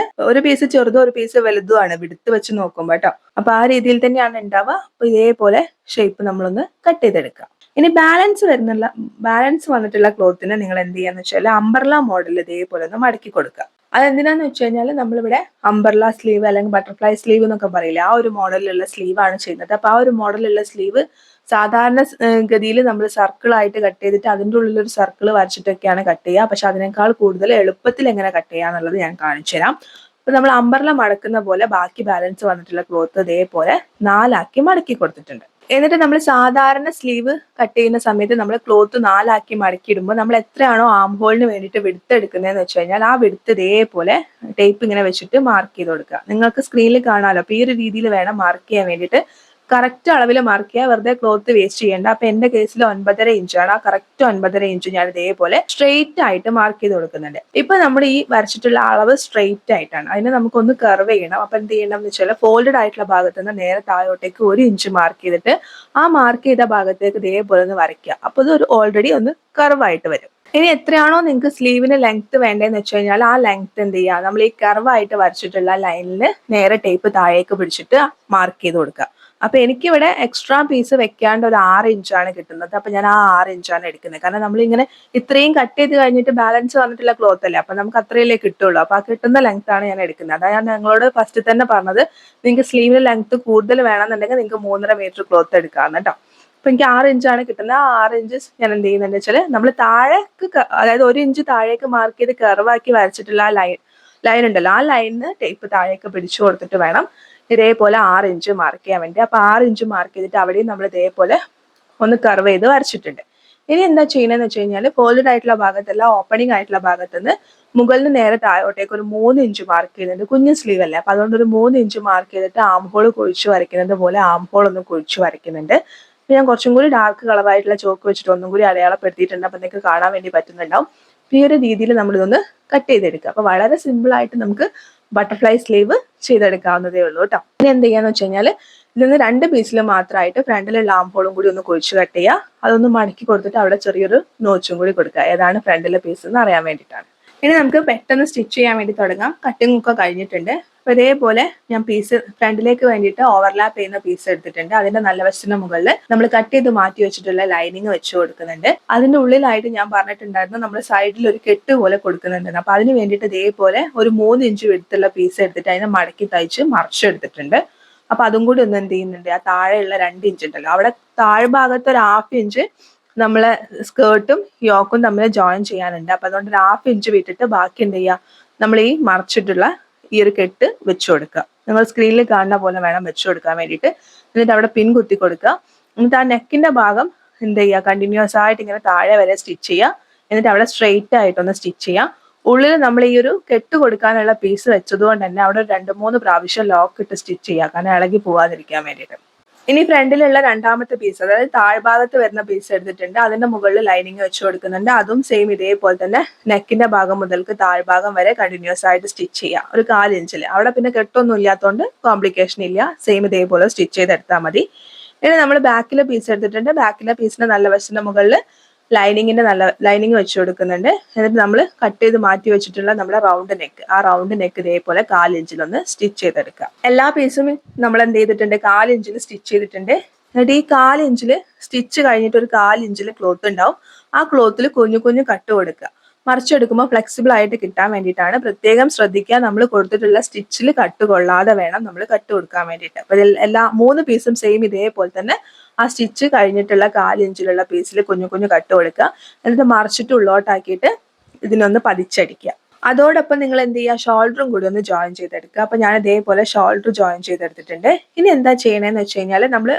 പീസ് ചെറുതും ഒരു പീസ് വലുതുമാണ് വിടുത്ത് വെച്ച് നോക്കുമ്പോ കേട്ടോ. അപ്പൊ ആ രീതിയിൽ തന്നെയാണ് ഉണ്ടാവുക. അപ്പൊ ഇതേപോലെ ഷേപ്പ് നമ്മളൊന്ന് കട്ട് ചെയ്തെടുക്കുക. ഇനി ബാലൻസ് വന്നിട്ടുള്ള ക്ലോത്തിനെ നിങ്ങൾ എന്ത് ചെയ്യാന്ന് വെച്ചാൽ അംബ്രല മോഡൽ ഇതേപോലെ ഒന്ന് മടക്കി കൊടുക്കുക. അതെന്തിനാന്ന് വെച്ച് കഴിഞ്ഞാൽ നമ്മളിവിടെ അംബ്രല സ്ലീവ് അല്ലെങ്കിൽ ബട്ടർഫ്ലൈ സ്ലീവ് എന്നൊക്കെ പറയില്ല, ആ ഒരു മോഡലിലുള്ള സ്ലീവ് ആണ് ചെയ്യുന്നത്. അപ്പൊ ആ ഒരു മോഡലിലുള്ള സ്ലീവ് സാധാരണ ഗതിയിൽ നമ്മൾ സർക്കിൾ ആയിട്ട് കട്ട് ചെയ്തിട്ട് അതിൻ്റെ ഉള്ളിൽ ഒരു സർക്കിൾ വരച്ചിട്ടൊക്കെയാണ് കട്ട് ചെയ്യുക. പക്ഷെ അതിനേക്കാൾ കൂടുതൽ എളുപ്പത്തിൽ എങ്ങനെ കട്ട് ചെയ്യുക എന്നുള്ളത് ഞാൻ കാണിച്ചു തരാം. അപ്പൊ നമ്മൾ അംബ്രല മടക്കുന്ന പോലെ ബാക്കി ബാലൻസ് വന്നിട്ടുള്ള ക്ലോത്ത് ഇതേപോലെ 4 ആക്കി മടക്കി കൊടുത്തിട്ടുണ്ട്. എന്നിട്ട് നമ്മൾ സാധാരണ സ്ലീവ് കട്ട് ചെയ്യുന്ന സമയത്ത് നമ്മൾ ക്ലോത്ത് 4 ആക്കി മടക്കി ഇടുമ്പോൾ നമ്മൾ എത്രയാണോ ആം ഹോളിന് വേണ്ടിയിട്ട് വിടുത്ത് എടുക്കുന്നതെന്ന് വെച്ച് കഴിഞ്ഞാൽ ആ വിടുത്ത് ഇതേപോലെ ടേപ്പ് ഇങ്ങനെ വെച്ചിട്ട് മാർക്ക് ചെയ്ത് കൊടുക്കുക. നിങ്ങൾക്ക് സ്ക്രീനിൽ കാണാമല്ലോ. അപ്പൊ ഈ ഒരു രീതിയിൽ വേണം മാർക്ക് ചെയ്യാൻ വേണ്ടിയിട്ട്. കറക്റ്റ് അളവിൽ മാർക്ക് ചെയ്യുക, വെറുതെ ക്ലോത്ത് വേസ്റ്റ് ചെയ്യേണ്ട. അപ്പൊ എന്റെ കേസിൽ 9.5 ഇഞ്ചാണ്. ആ കറക്റ്റ് 9.5 ഇഞ്ച് ഞാൻ ഇതേപോലെ സ്ട്രെയിറ്റ് ആയിട്ട് മാർക്ക് ചെയ്ത് കൊടുക്കുന്നുണ്ട്. ഇപ്പൊ നമ്മൾ ഈ വരച്ചിട്ടുള്ള അളവ് സ്ട്രെയിറ്റ് ആയിട്ടാണ്. അതിനെ നമുക്കൊന്ന് കർവ് ചെയ്യണം. അപ്പൊ എന്ത് ചെയ്യണം എന്ന് വെച്ചാൽ ഫോൾഡഡ് ആയിട്ടുള്ള ഭാഗത്ത് നിന്ന് നേരെ താഴോട്ടേക്ക് 1 ഇഞ്ച് മാർക്ക് ചെയ്തിട്ട് ആ മാർക്ക് ചെയ്ത ഭാഗത്തേക്ക് ഇതേപോലെ ഒന്ന് വരയ്ക്കുക. അപ്പൊ ഇത് ഓൾറെഡി ഒന്ന് കർവ് ആയിട്ട് വരും. ഇനി എത്രയാണോ നിങ്ങൾക്ക് സ്ലീവിന് ലെങ്ത് വേണ്ടതെന്ന് വെച്ച് കഴിഞ്ഞാൽ ആ ലെങ്ത് എന്ത് ചെയ്യുക, നമ്മൾ ഈ കർവായിട്ട് വരച്ചിട്ടുള്ള ലൈനിൽ നേരെ ടേപ്പ് താഴേക്ക് പിടിച്ചിട്ട് മാർക്ക് ചെയ്ത് കൊടുക്കുക. അപ്പൊ എനിക്കിവിടെ എക്സ്ട്രാ പീസ് വെക്കാണ്ട് ഒരു 6 ഇഞ്ചാണ് കിട്ടുന്നത്. അപ്പൊ ഞാൻ ആ 6 ഇഞ്ചാണ് എടുക്കുന്നത്. കാരണം നമ്മൾ ഇങ്ങനെ ഇത്രയും കട്ട് ചെയ്ത് കഴിഞ്ഞിട്ട് ബാലൻസ് വന്നിട്ടുള്ള ക്ലോത്ത് അല്ലേ, അപ്പൊ നമുക്ക് അത്രയല്ലേ കിട്ടുള്ളൂ. അപ്പൊ ആ കിട്ടുന്ന ലെങ്ത് ആണ് ഞാൻ എടുക്കുന്നത്. അതാ ഞാൻ നിങ്ങളോട് ഫസ്റ്റ് തന്നെ പറഞ്ഞത്, നിങ്ങൾക്ക് സ്ലീവിന് ലെങ്ത് കൂടുതൽ വേണമെന്നുണ്ടെങ്കിൽ നിങ്ങൾക്ക് 3.5 മീറ്റർ ക്ലോത്ത് എടുക്കാമെന്ന് കേട്ടോ. അപ്പൊ എനിക്ക് 6 ഇഞ്ചാണ് കിട്ടുന്നത്. ആ 6 ഇഞ്ച് ഞാൻ എന്ത് ചെയ്യുന്നുണ്ട് വെച്ചാൽ നമ്മൾ താഴേക്ക്, അതായത് 1 ഇഞ്ച് താഴേക്ക് മാർക്ക് ചെയ്ത് കർവാക്കി വരച്ചിട്ടുള്ള ആ ലൈൻ ഉണ്ടല്ലോ, ആ ലൈനിന് ടേപ്പ് താഴേക്ക് പിടിച്ചു കൊടുത്തിട്ട് വേണം ഇതേപോലെ 6 ഇഞ്ച് മാർക്ക് ചെയ്യാൻ വേണ്ടി. അപ്പൊ 6 ഇഞ്ച് മാർക്ക് ചെയ്തിട്ട് അവിടെയും നമ്മൾ ഇതേപോലെ ഒന്ന് കർവ് ചെയ്ത് വരച്ചിട്ടുണ്ട്. ഇനി എന്താ ചെയ്യണമെന്ന് വെച്ച് കഴിഞ്ഞാൽ ഫോൾഡഡ് ആയിട്ടുള്ള ഭാഗത്തല്ല, ഓപ്പണിംഗ് ആയിട്ടുള്ള ഭാഗത്ത് നിന്ന് മുകളിൽ നിന്ന് നേരെ താഴോട്ടേക്ക് ഒരു 3 ഇഞ്ച് മാർക്ക് ചെയ്യുന്നുണ്ട്. കുഞ്ഞു സ്ലീവ് അല്ലേ, അപ്പൊ അതുകൊണ്ട് ഒരു 3 ഇഞ്ച് മാർക്ക് ചെയ്തിട്ട് ആം ഹോൾ കുഴിച്ചു വരയ്ക്കുന്നത് പോലെ ആം ഹോൾ ഒന്ന് കുഴിച്ചു വരയ്ക്കുന്നുണ്ട്. ഞാൻ കുറച്ചും കൂടി ഡാർക്ക് കളറായിട്ടുള്ള ചോക്ക് വെച്ചിട്ട് ഒന്നും കൂടി അടയാളപ്പെടുത്തിയിട്ടുണ്ട്. അപ്പൊ നിങ്ങൾക്ക് കാണാൻ വേണ്ടി പറ്റുന്നുണ്ടാവും. ഈ ഒരു രീതിയിൽ നമ്മൾ ഇതൊന്ന് കട്ട് ചെയ്തെടുക്കുക. അപ്പൊ വളരെ സിമ്പിൾ ആയിട്ട് നമുക്ക് ബട്ടർഫ്ലൈ സ്ലീവ് ചെയ്തെടുക്കാവുന്നതേ ഉള്ളൂ കേട്ടോ. ഇനി എന്ത് ചെയ്യാന്ന് വെച്ച് കഴിഞ്ഞാൽ ഇതിന്ന് 2 പീസിൽ മാത്രമായിട്ട് ഫ്രണ്ടിലുള്ള ആം ഹോളും കൂടി ഒന്ന് കുഴിച്ച് കട്ട് ചെയ്യുക. അതൊന്ന് മടക്കി കൊടുത്തിട്ട് അവിടെ ചെറിയൊരു നോച്ചും കൂടി കൊടുക്കുക, ഏതാണ് ഫ്രണ്ടിലെ പീസ് എന്ന് അറിയാൻ വേണ്ടിയിട്ടാണ്. ഇനി നമുക്ക് പെട്ടെന്ന് സ്റ്റിച്ച് ചെയ്യാൻ വേണ്ടി തുടങ്ങാം. കട്ടിംഗ് ഒക്കെ കഴിഞ്ഞിട്ടുണ്ട്. അപ്പൊ ഇതേപോലെ ഞാൻ പീസ് ഫ്രണ്ടിലേക്ക് വേണ്ടിയിട്ട് ഓവർലാപ്പ് ചെയ്യുന്ന പീസ് എടുത്തിട്ടുണ്ട്. അതിന്റെ നല്ല വശത്തിന് മുകളിൽ നമ്മൾ കട്ട് ചെയ്ത് മാറ്റി വെച്ചിട്ടുള്ള ലൈനിങ് വെച്ച് കൊടുക്കുന്നുണ്ട്. അതിന്റെ ഉള്ളിലായിട്ട് ഞാൻ പറഞ്ഞിട്ടുണ്ടായിരുന്നു നമ്മൾ സൈഡിൽ ഒരു കെട്ട് പോലെ കൊടുക്കുന്നുണ്ട്. അപ്പൊ അതിന് വേണ്ടിയിട്ട് ഇതേപോലെ ഒരു 3 ഇഞ്ച് വിടുത്തുള്ള പീസ് എടുത്തിട്ട് അതിനെ മടക്കി തയ്ച്ച് മറിച്ചെടുത്തിട്ടുണ്ട്. അപ്പൊ അതും കൂടി ഒന്ന് എന്ത് ചെയ്യുന്നുണ്ട്, ആ താഴെയുള്ള 2 ഇഞ്ച് ഉണ്ടല്ലോ, അവിടെ താഴ്ഭാഗത്ത് ഒരു 1/2 ഇഞ്ച് നമ്മളെ സ്കേർട്ടും യോക്കും തമ്മിൽ ജോയിൻ ചെയ്യാനുണ്ട്. അപ്പൊ അതുകൊണ്ട് ഒരു 1/2 ഇഞ്ച് വിട്ടിട്ട് ബാക്കി എന്ത് ചെയ്യുക, നമ്മൾ ഈ മറിച്ചിട്ടുള്ള ഈ ഒരു കെട്ട് വെച്ചു കൊടുക്കുക. നിങ്ങൾ സ്ക്രീനിൽ കാണുന്ന പോലെ വേണം വെച്ചു കൊടുക്കാൻ വേണ്ടിയിട്ട്. എന്നിട്ട് അവിടെ പിൻ കുത്തി കൊടുക്കുക. എന്നിട്ട് ആ നെക്കിന്റെ ഭാഗം എന്ത് ചെയ്യുക, കണ്ടിന്യൂസ് ആയിട്ട് ഇങ്ങനെ താഴെ വരെ സ്റ്റിച്ച് ചെയ്യുക. എന്നിട്ട് അവിടെ സ്ട്രെയിറ്റ് ആയിട്ടൊന്ന് സ്റ്റിച്ച് ചെയ്യുക. ഉള്ളിൽ നമ്മൾ ഈ ഒരു കെട്ട് കൊടുക്കാനുള്ള പീസ് വെച്ചതുകൊണ്ട് തന്നെ അവിടെ 2-3 പ്രാവശ്യം ലോക്ക് ഇട്ട് സ്റ്റിച്ച് ചെയ്യുക, കാരണം ഇളകി പോവാതിരിക്കാൻ വേണ്ടിയിട്ട്. ഇനി ഫ്രണ്ടിലുള്ള രണ്ടാമത്തെ പീസ്, അതായത് താഴ്ഭാഗത്ത് വരുന്ന പീസ് എടുത്തിട്ടുണ്ട്. അതിന്റെ മുകളിൽ ലൈനിങ് വെച്ച് കൊടുക്കുന്നുണ്ട്. അതും സെയിം ഇതേപോലെ തന്നെ നെക്കിന്റെ ഭാഗം മുതൽക്ക് താഴ്ഭാഗം വരെ കണ്ടിന്യൂസ് ആയിട്ട് സ്റ്റിച്ച് ചെയ്യാം, ഒരു 4 ഇഞ്ചിൽ. അവിടെ പിന്നെ കെട്ടൊന്നും ഇല്ലാത്തതുകൊണ്ട് കോംപ്ലിക്കേഷൻ ഇല്ല, സെയിം ഇതേപോലെ സ്റ്റിച്ച് ചെയ്തെടുത്താൽ മതി. ഇനി നമ്മൾ ബാക്കിലെ പീസ് എടുത്തിട്ടുണ്ട്. ബാക്കിലെ പീസിന്റെ നല്ല വശത്തിന്റെ മുകളിൽ ലൈനിങ് വെച്ച് കൊടുക്കുന്നുണ്ട്. എന്നിട്ട് നമ്മൾ കട്ട് ചെയ്ത് മാറ്റി വെച്ചിട്ടുള്ള നമ്മുടെ റൗണ്ട് നെക്ക്, ആ റൗണ്ട് നെക്ക് ഇതേപോലെ 4 ഇഞ്ചിലൊന്ന് സ്റ്റിച്ച് ചെയ്തെടുക്കുക. എല്ലാ പീസും നമ്മൾ എന്ത് ചെയ്തിട്ടുണ്ട്, 4 ഇഞ്ചിൽ സ്റ്റിച്ച് ചെയ്തിട്ടുണ്ട്. എന്നിട്ട് ഈ 4 ഇഞ്ചിൽ സ്റ്റിച്ച് കഴിഞ്ഞിട്ട് ഒരു 4 ഇഞ്ചിൽ ക്ലോത്ത് ഉണ്ടാവും. ആ ക്ലോത്തിൽ കുഞ്ഞു കുഞ്ഞു കട്ട് കൊടുക്കുക. മറിച്ചെടുക്കുമ്പോൾ ഫ്ലെക്സിബിൾ ആയിട്ട് കിട്ടാൻ വേണ്ടിയിട്ടാണ്. പ്രത്യേകം ശ്രദ്ധിക്കുക, നമ്മൾ കൊടുത്തിട്ടുള്ള സ്റ്റിച്ചിൽ കട്ട് കൊള്ളാതെ വേണം നമ്മൾ കട്ട് കൊടുക്കാൻ വേണ്ടിയിട്ട്. അപ്പൊ എല്ലാ 3 പീസും സെയിം ഇതേപോലെ തന്നെ ആ സ്റ്റിച്ച് കഴിഞ്ഞിട്ടുള്ള 4 ഇഞ്ചിലുള്ള പീസിൽ കുഞ്ഞു കുഞ്ഞു കട്ട് കൊടുക്കുക. എന്നിട്ട് മറിച്ചിട്ട് ഉള്ളോട്ടാക്കിയിട്ട് ഇതിനൊന്ന് പതിച്ചടിക്കുക. അതോടൊപ്പം നിങ്ങൾ എന്ത് ചെയ്യുക, ഷോൾഡറും കൂടി ഒന്ന് ജോയിൻ ചെയ്തെടുക്കുക. അപ്പൊ ഞാൻ ഇതേപോലെ ഷോൾഡർ ജോയിൻ ചെയ്തെടുത്തിട്ടുണ്ട്. ഇനി എന്താ ചെയ്യണേന്ന് വെച്ച് കഴിഞ്ഞാൽ, നമ്മൾ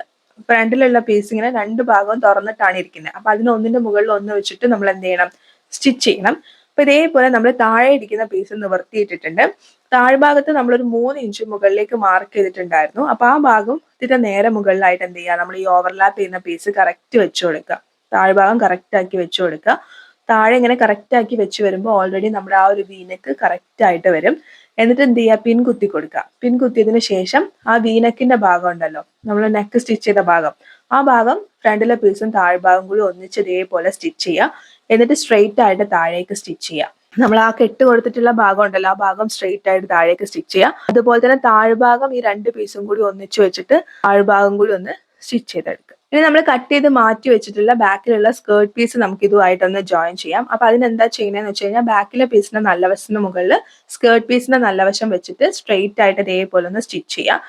ഫ്രണ്ടിലുള്ള പീസ് ഇങ്ങനെ 2 ഭാഗവും തുറന്നിട്ടാണ് ഇരിക്കുന്നത്. അപ്പൊ അതിന് ഒന്നിന്റെ മുകളിൽ ഒന്ന് വെച്ചിട്ട് നമ്മൾ എന്ത് ചെയ്യണം, സ്റ്റിച്ച് ചെയ്യണം. അപ്പൊ ഇതേപോലെ നമ്മൾ താഴെ ഇരിക്കുന്ന പീസ് നിവർത്തിയിട്ടിട്ടുണ്ട്. താഴ്ഭാഗത്ത് നമ്മളൊരു 3 ഇഞ്ച് മുകളിലേക്ക് മാർക്ക് ചെയ്തിട്ടുണ്ടായിരുന്നു. അപ്പൊ ആ ഭാഗം ഇതിന്റെ നേരെ മുകളിലായിട്ട് എന്ത് ചെയ്യുക, നമ്മൾ ഈ ഓവർലാപ്പ് ചെയ്യുന്ന പീസ് കറക്റ്റ് വെച്ച് കൊടുക്കുക. താഴ്ഭാഗം കറക്റ്റ് ആക്കി വെച്ച് കൊടുക്കുക. താഴെ ഇങ്ങനെ കറക്റ്റ് ആക്കി വെച്ച് വരുമ്പോൾ ഓൾറെഡി നമ്മുടെ ആ ഒരു വീനക്ക് കറക്റ്റ് ആയിട്ട് വരും. എന്നിട്ട് എന്ത് ചെയ്യുക, പിൻ കുത്തി കൊടുക്കുക. പിൻ കുത്തിയതിന് ശേഷം ആ വീനക്കിന്റെ ഭാഗം ഉണ്ടല്ലോ, നമ്മൾ നെക്ക് സ്റ്റിച്ച് ചെയ്ത ഭാഗം, ആ ഭാഗം ഫ്രണ്ടിലെ പീസും താഴ്ഭാഗം കൂടി ഒന്നിച്ച് ഇതേപോലെ സ്റ്റിച്ച് ചെയ്യുക. എന്നിട്ട് സ്ട്രെയിറ്റ് ആയിട്ട് താഴേക്ക് സ്റ്റിച്ച് ചെയ്യുക. നമ്മൾ ആ കെട്ട് കൊടുത്തിട്ടുള്ള ഭാഗം ഉണ്ടല്ലോ, ആ ഭാഗം സ്ട്രെയിറ്റ് ആയിട്ട് താഴേക്ക് സ്റ്റിച്ച് ചെയ്യുക. അതുപോലെ തന്നെ താഴ്ഭാഗം ഈ 2 പീസും കൂടി ഒന്നിച്ച് വെച്ചിട്ട് താഴ്ഭാഗം കൂടി ഒന്ന് സ്റ്റിച്ച് ചെയ്തെടുക്കുക. ഇനി നമ്മൾ കട്ട് ചെയ്ത് മാറ്റി വെച്ചിട്ടുള്ള ബാക്കിലുള്ള സ്കേർട്ട് പീസ് നമുക്ക് ഇതുമായിട്ടൊന്ന് ജോയിൻ ചെയ്യാം. അപ്പൊ അതിനെന്താ ചെയ്യുന്നതെന്ന് വെച്ച് കഴിഞ്ഞാൽ, ബാക്കിലെ പീസിന്റെ നല്ല വശത്തിന് മുകളിൽ സ്കേർട്ട് പീസിന്റെ നല്ല വശം വെച്ചിട്ട് സ്ട്രെയിറ്റ് ആയിട്ട് ഇതേപോലെ ഒന്ന് സ്റ്റിച്ച് ചെയ്യാം.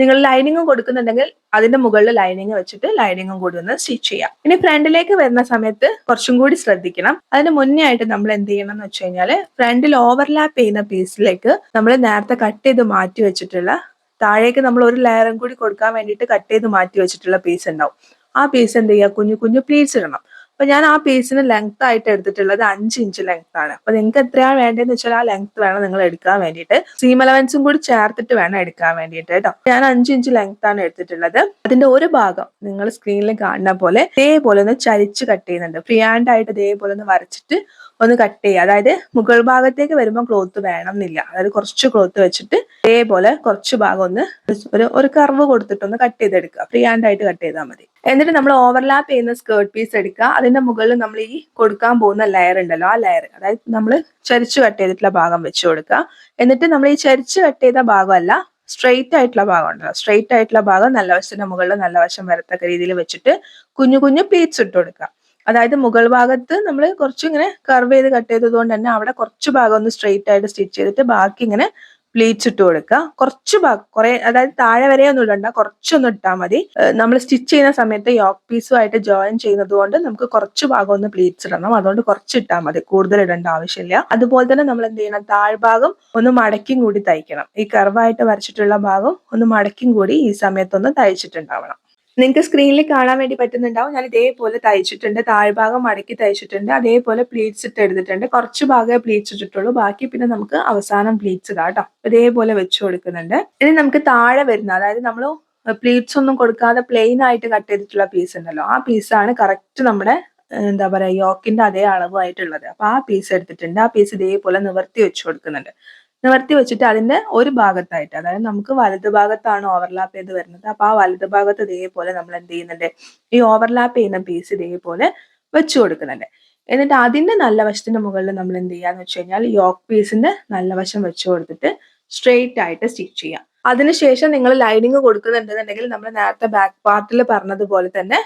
നിങ്ങൾ ലൈനിങ്ങും കൊടുക്കുന്നുണ്ടെങ്കിൽ അതിന്റെ മുകളിൽ ലൈനിങ് വെച്ചിട്ട് ലൈനിങ്ങും കൂടി ഒന്ന് സ്റ്റിച്ച് ചെയ്യാം. ഇനി ഫ്രണ്ടിലേക്ക് വരുന്ന സമയത്ത് കുറച്ചും കൂടി ശ്രദ്ധിക്കണം. അതിന് മുന്നേ ആയിട്ട് നമ്മൾ എന്ത് ചെയ്യണം എന്ന് വെച്ച് കഴിഞ്ഞാൽ, ഫ്രണ്ടിൽ ഓവർലാപ്പ് ചെയ്യുന്ന പീസിലേക്ക് നമ്മൾ നേരത്തെ കട്ട് ചെയ്ത് മാറ്റി വെച്ചിട്ടുള്ള, താഴേക്ക് നമ്മൾ ഒരു ലെയറും കൂടി കൊടുക്കാൻ വേണ്ടിയിട്ട് കട്ട് ചെയ്ത് മാറ്റി വെച്ചിട്ടുള്ള പീസ് ഉണ്ടാവും. ആ പീസ് എന്ത് ചെയ്യുക, കുഞ്ഞു കുഞ്ഞു പ്ലീറ്റ്സ് ഇടണം. അപ്പൊ ഞാൻ ആ പീസിന് ലെങ്ത് ആയിട്ട് എടുത്തിട്ടുള്ളത് 5 ഇഞ്ച് ലെങ്ത് ആണ്. അപ്പൊ നിങ്ങൾക്ക് എത്രയാണ് വേണ്ടതെന്ന് വെച്ചാൽ ആ ലെങ്ത് വേണം നിങ്ങൾ എടുക്കാൻ വേണ്ടിയിട്ട്. സീം അലവൻസും കൂടി ചേർത്തിട്ട് വേണം എടുക്കാൻ വേണ്ടിയിട്ട് കേട്ടോ. ഞാൻ 5 ഇഞ്ച് ലെങ്ത് ആണ് എടുത്തിട്ടുള്ളത്. അതിന്റെ ഒരു ഭാഗം നിങ്ങൾ സ്ക്രീനിൽ കാണുന്ന പോലെ ഇതേപോലെ ഒന്ന് ചരിച്ച് കട്ട് ചെയ്യുന്നുണ്ട്. ഫ്രീ ഹാൻഡ് ആയിട്ട് ഇതേപോലെ ഒന്ന് വരച്ചിട്ട് ഒന്ന് കട്ട് ചെയ്യുക. അതായത് മുകൾ ഭാഗത്തേക്ക് വരുമ്പോൾ ക്ലോത്ത് വേണം എന്നില്ല. അതായത് കുറച്ച് ക്ലോത്ത് വെച്ചിട്ട് ഇതേപോലെ കുറച്ച് ഭാഗം ഒന്ന് ഒരു കർവ് കൊടുത്തിട്ടൊന്ന് കട്ട് ചെയ്തെടുക്കുക. ഫ്രീ ഹാൻഡ് ആയിട്ട് കട്ട് ചെയ്താൽ മതി. എന്നിട്ട് നമ്മൾ ഓവർലാപ്പ് ചെയ്യുന്ന സ്കേർട്ട് പീസ് എടുക്കുക. അതിന്റെ മുകളിൽ നമ്മൾ ഈ കൊടുക്കാൻ പോകുന്ന ലെയർ ഉണ്ടല്ലോ, ആ ലെയർ, അതായത് നമ്മൾ ചരിച്ച് കട്ട് ചെയ്തിട്ടുള്ള ഭാഗം വെച്ച് കൊടുക്കുക. എന്നിട്ട് നമ്മൾ ഈ ചരിച്ച് കട്ട് ചെയ്ത ഭാഗമല്ല, സ്ട്രെയിറ്റ് ആയിട്ടുള്ള ഭാഗം ഉണ്ടല്ലോ, സ്ട്രെയിറ്റ് ആയിട്ടുള്ള ഭാഗം നല്ല വശത്തിന്റെ മുകളിൽ നല്ല വശം വരത്തക്ക രീതിയിൽ വെച്ചിട്ട് കുഞ്ഞു കുഞ്ഞു പ്ലീറ്റ്സ് ഇട്ട് കൊടുക്കുക. അതായത് മുകൾ ഭാഗത്ത് നമ്മൾ കുറച്ച് ഇങ്ങനെ കർവ് ചെയ്ത് കട്ട് ചെയ്തത് കൊണ്ട് തന്നെ അവിടെ കുറച്ച് ഭാഗം ഒന്ന് സ്ട്രെയിറ്റ് ആയിട്ട് സ്റ്റിച്ച് ചെയ്തിട്ട് ബാക്കി ഇങ്ങനെ പ്ലീറ്റ്സ് ഇട്ട് കൊടുക്കുക. കുറച്ച് ഭാഗം, അതായത് താഴെ വരെ ഒന്നും ഇടണ്ട, കുറച്ചൊന്നും ഇട്ടാൽ മതി. നമ്മൾ സ്റ്റിച്ച് ചെയ്യുന്ന സമയത്ത് യോക്ക് പീസുമായിട്ട് ജോയിൻ ചെയ്യുന്നത് കൊണ്ട് നമുക്ക് കുറച്ച് ഭാഗം ഒന്ന് പ്ലീറ്റ്സ് ഇടണം. അതുകൊണ്ട് കുറച്ച് ഇട്ടാൽ മതി, കൂടുതൽ ഇടേണ്ട ആവശ്യമില്ല. അതുപോലെ തന്നെ നമ്മൾ എന്ത് ചെയ്യണം, താഴ്ഭാഗം ഒന്ന് മടക്കിയും കൂടി തയ്ക്കണം. ഈ കർവായിട്ട് വരച്ചിട്ടുള്ള ഭാഗം ഒന്ന് മടക്കിയും കൂടി ഈ സമയത്തൊന്ന് തയ്ച്ചിട്ടുണ്ടാവണം. നിങ്ങൾക്ക് സ്ക്രീനിൽ കാണാൻ വേണ്ടി പറ്റുന്നുണ്ടാവും. ഞാൻ ഇതേപോലെ തയ്ച്ചിട്ടുണ്ട്, താഴ്ഭാഗം മടക്കി തയ്ച്ചിട്ടുണ്ട്. അതേപോലെ പ്ലീറ്റ്സ് ഇട്ട് എടുത്തിട്ടുണ്ട്. കുറച്ച് ഭാഗമേ പ്ലീറ്റ്സ് ഇട്ടിട്ടുള്ളൂ, ബാക്കി പിന്നെ നമുക്ക് അവസാനം പ്ലീറ്റ്സ് ഇടാം കേട്ടോ. ഇതേപോലെ വെച്ച് കൊടുക്കുന്നുണ്ട്. ഇനി നമുക്ക് താഴെ വരുന്ന, അതായത് നമ്മൾ പ്ലീറ്റ്സ് ഒന്നും കൊടുക്കാതെ പ്ലെയിൻ ആയിട്ട് കട്ട് ചെയ്തിട്ടുള്ള പീസ് ഉണ്ടല്ലോ, ആ പീസാണ് കറക്റ്റ് നമ്മുടെ എന്താ പറയാ യോക്കിന്റെ അതേ അളവായിട്ടുള്ളത്. അപ്പൊ ആ പീസ് എടുത്തിട്ടുണ്ട്. ആ പീസ് ഇതേപോലെ നിവർത്തി വെച്ച് കൊടുക്കുന്നുണ്ട്. നിവർത്തി വെച്ചിട്ട് അതിന്റെ ഒരു ഭാഗത്തായിട്ട്, അതായത് നമുക്ക് വലത് ഭാഗത്താണ് ഓവർലാപ്പ് ചെയ്ത് വരുന്നത്. അപ്പൊ ആ വലത് ഭാഗത്ത് ഇതേപോലെ നമ്മൾ എന്ത് ചെയ്യുന്നുണ്ട്, ഈ ഓവർലാപ്പ് ചെയ്യുന്ന പീസ് ഇതേപോലെ വെച്ചു കൊടുക്കുന്നുണ്ട്. എന്നിട്ട് അതിന്റെ നല്ല വശത്തിന്റെ മുകളിൽ നമ്മൾ എന്ത് ചെയ്യാന്ന് വെച്ച് കഴിഞ്ഞാൽ, യോക്ക് പീസിന്റെ നല്ല വശം വെച്ചു കൊടുത്തിട്ട് സ്ട്രെയിറ്റ് ആയിട്ട് സ്റ്റിച്ച് ചെയ്യാം. അതിനുശേഷം നിങ്ങൾ ലൈനിങ് കൊടുക്കുന്നുണ്ടെന്നുണ്ടെങ്കിൽ നമ്മൾ നേരത്തെ ബാക്ക് പാർട്ടിൽ പറഞ്ഞതുപോലെ തന്നെ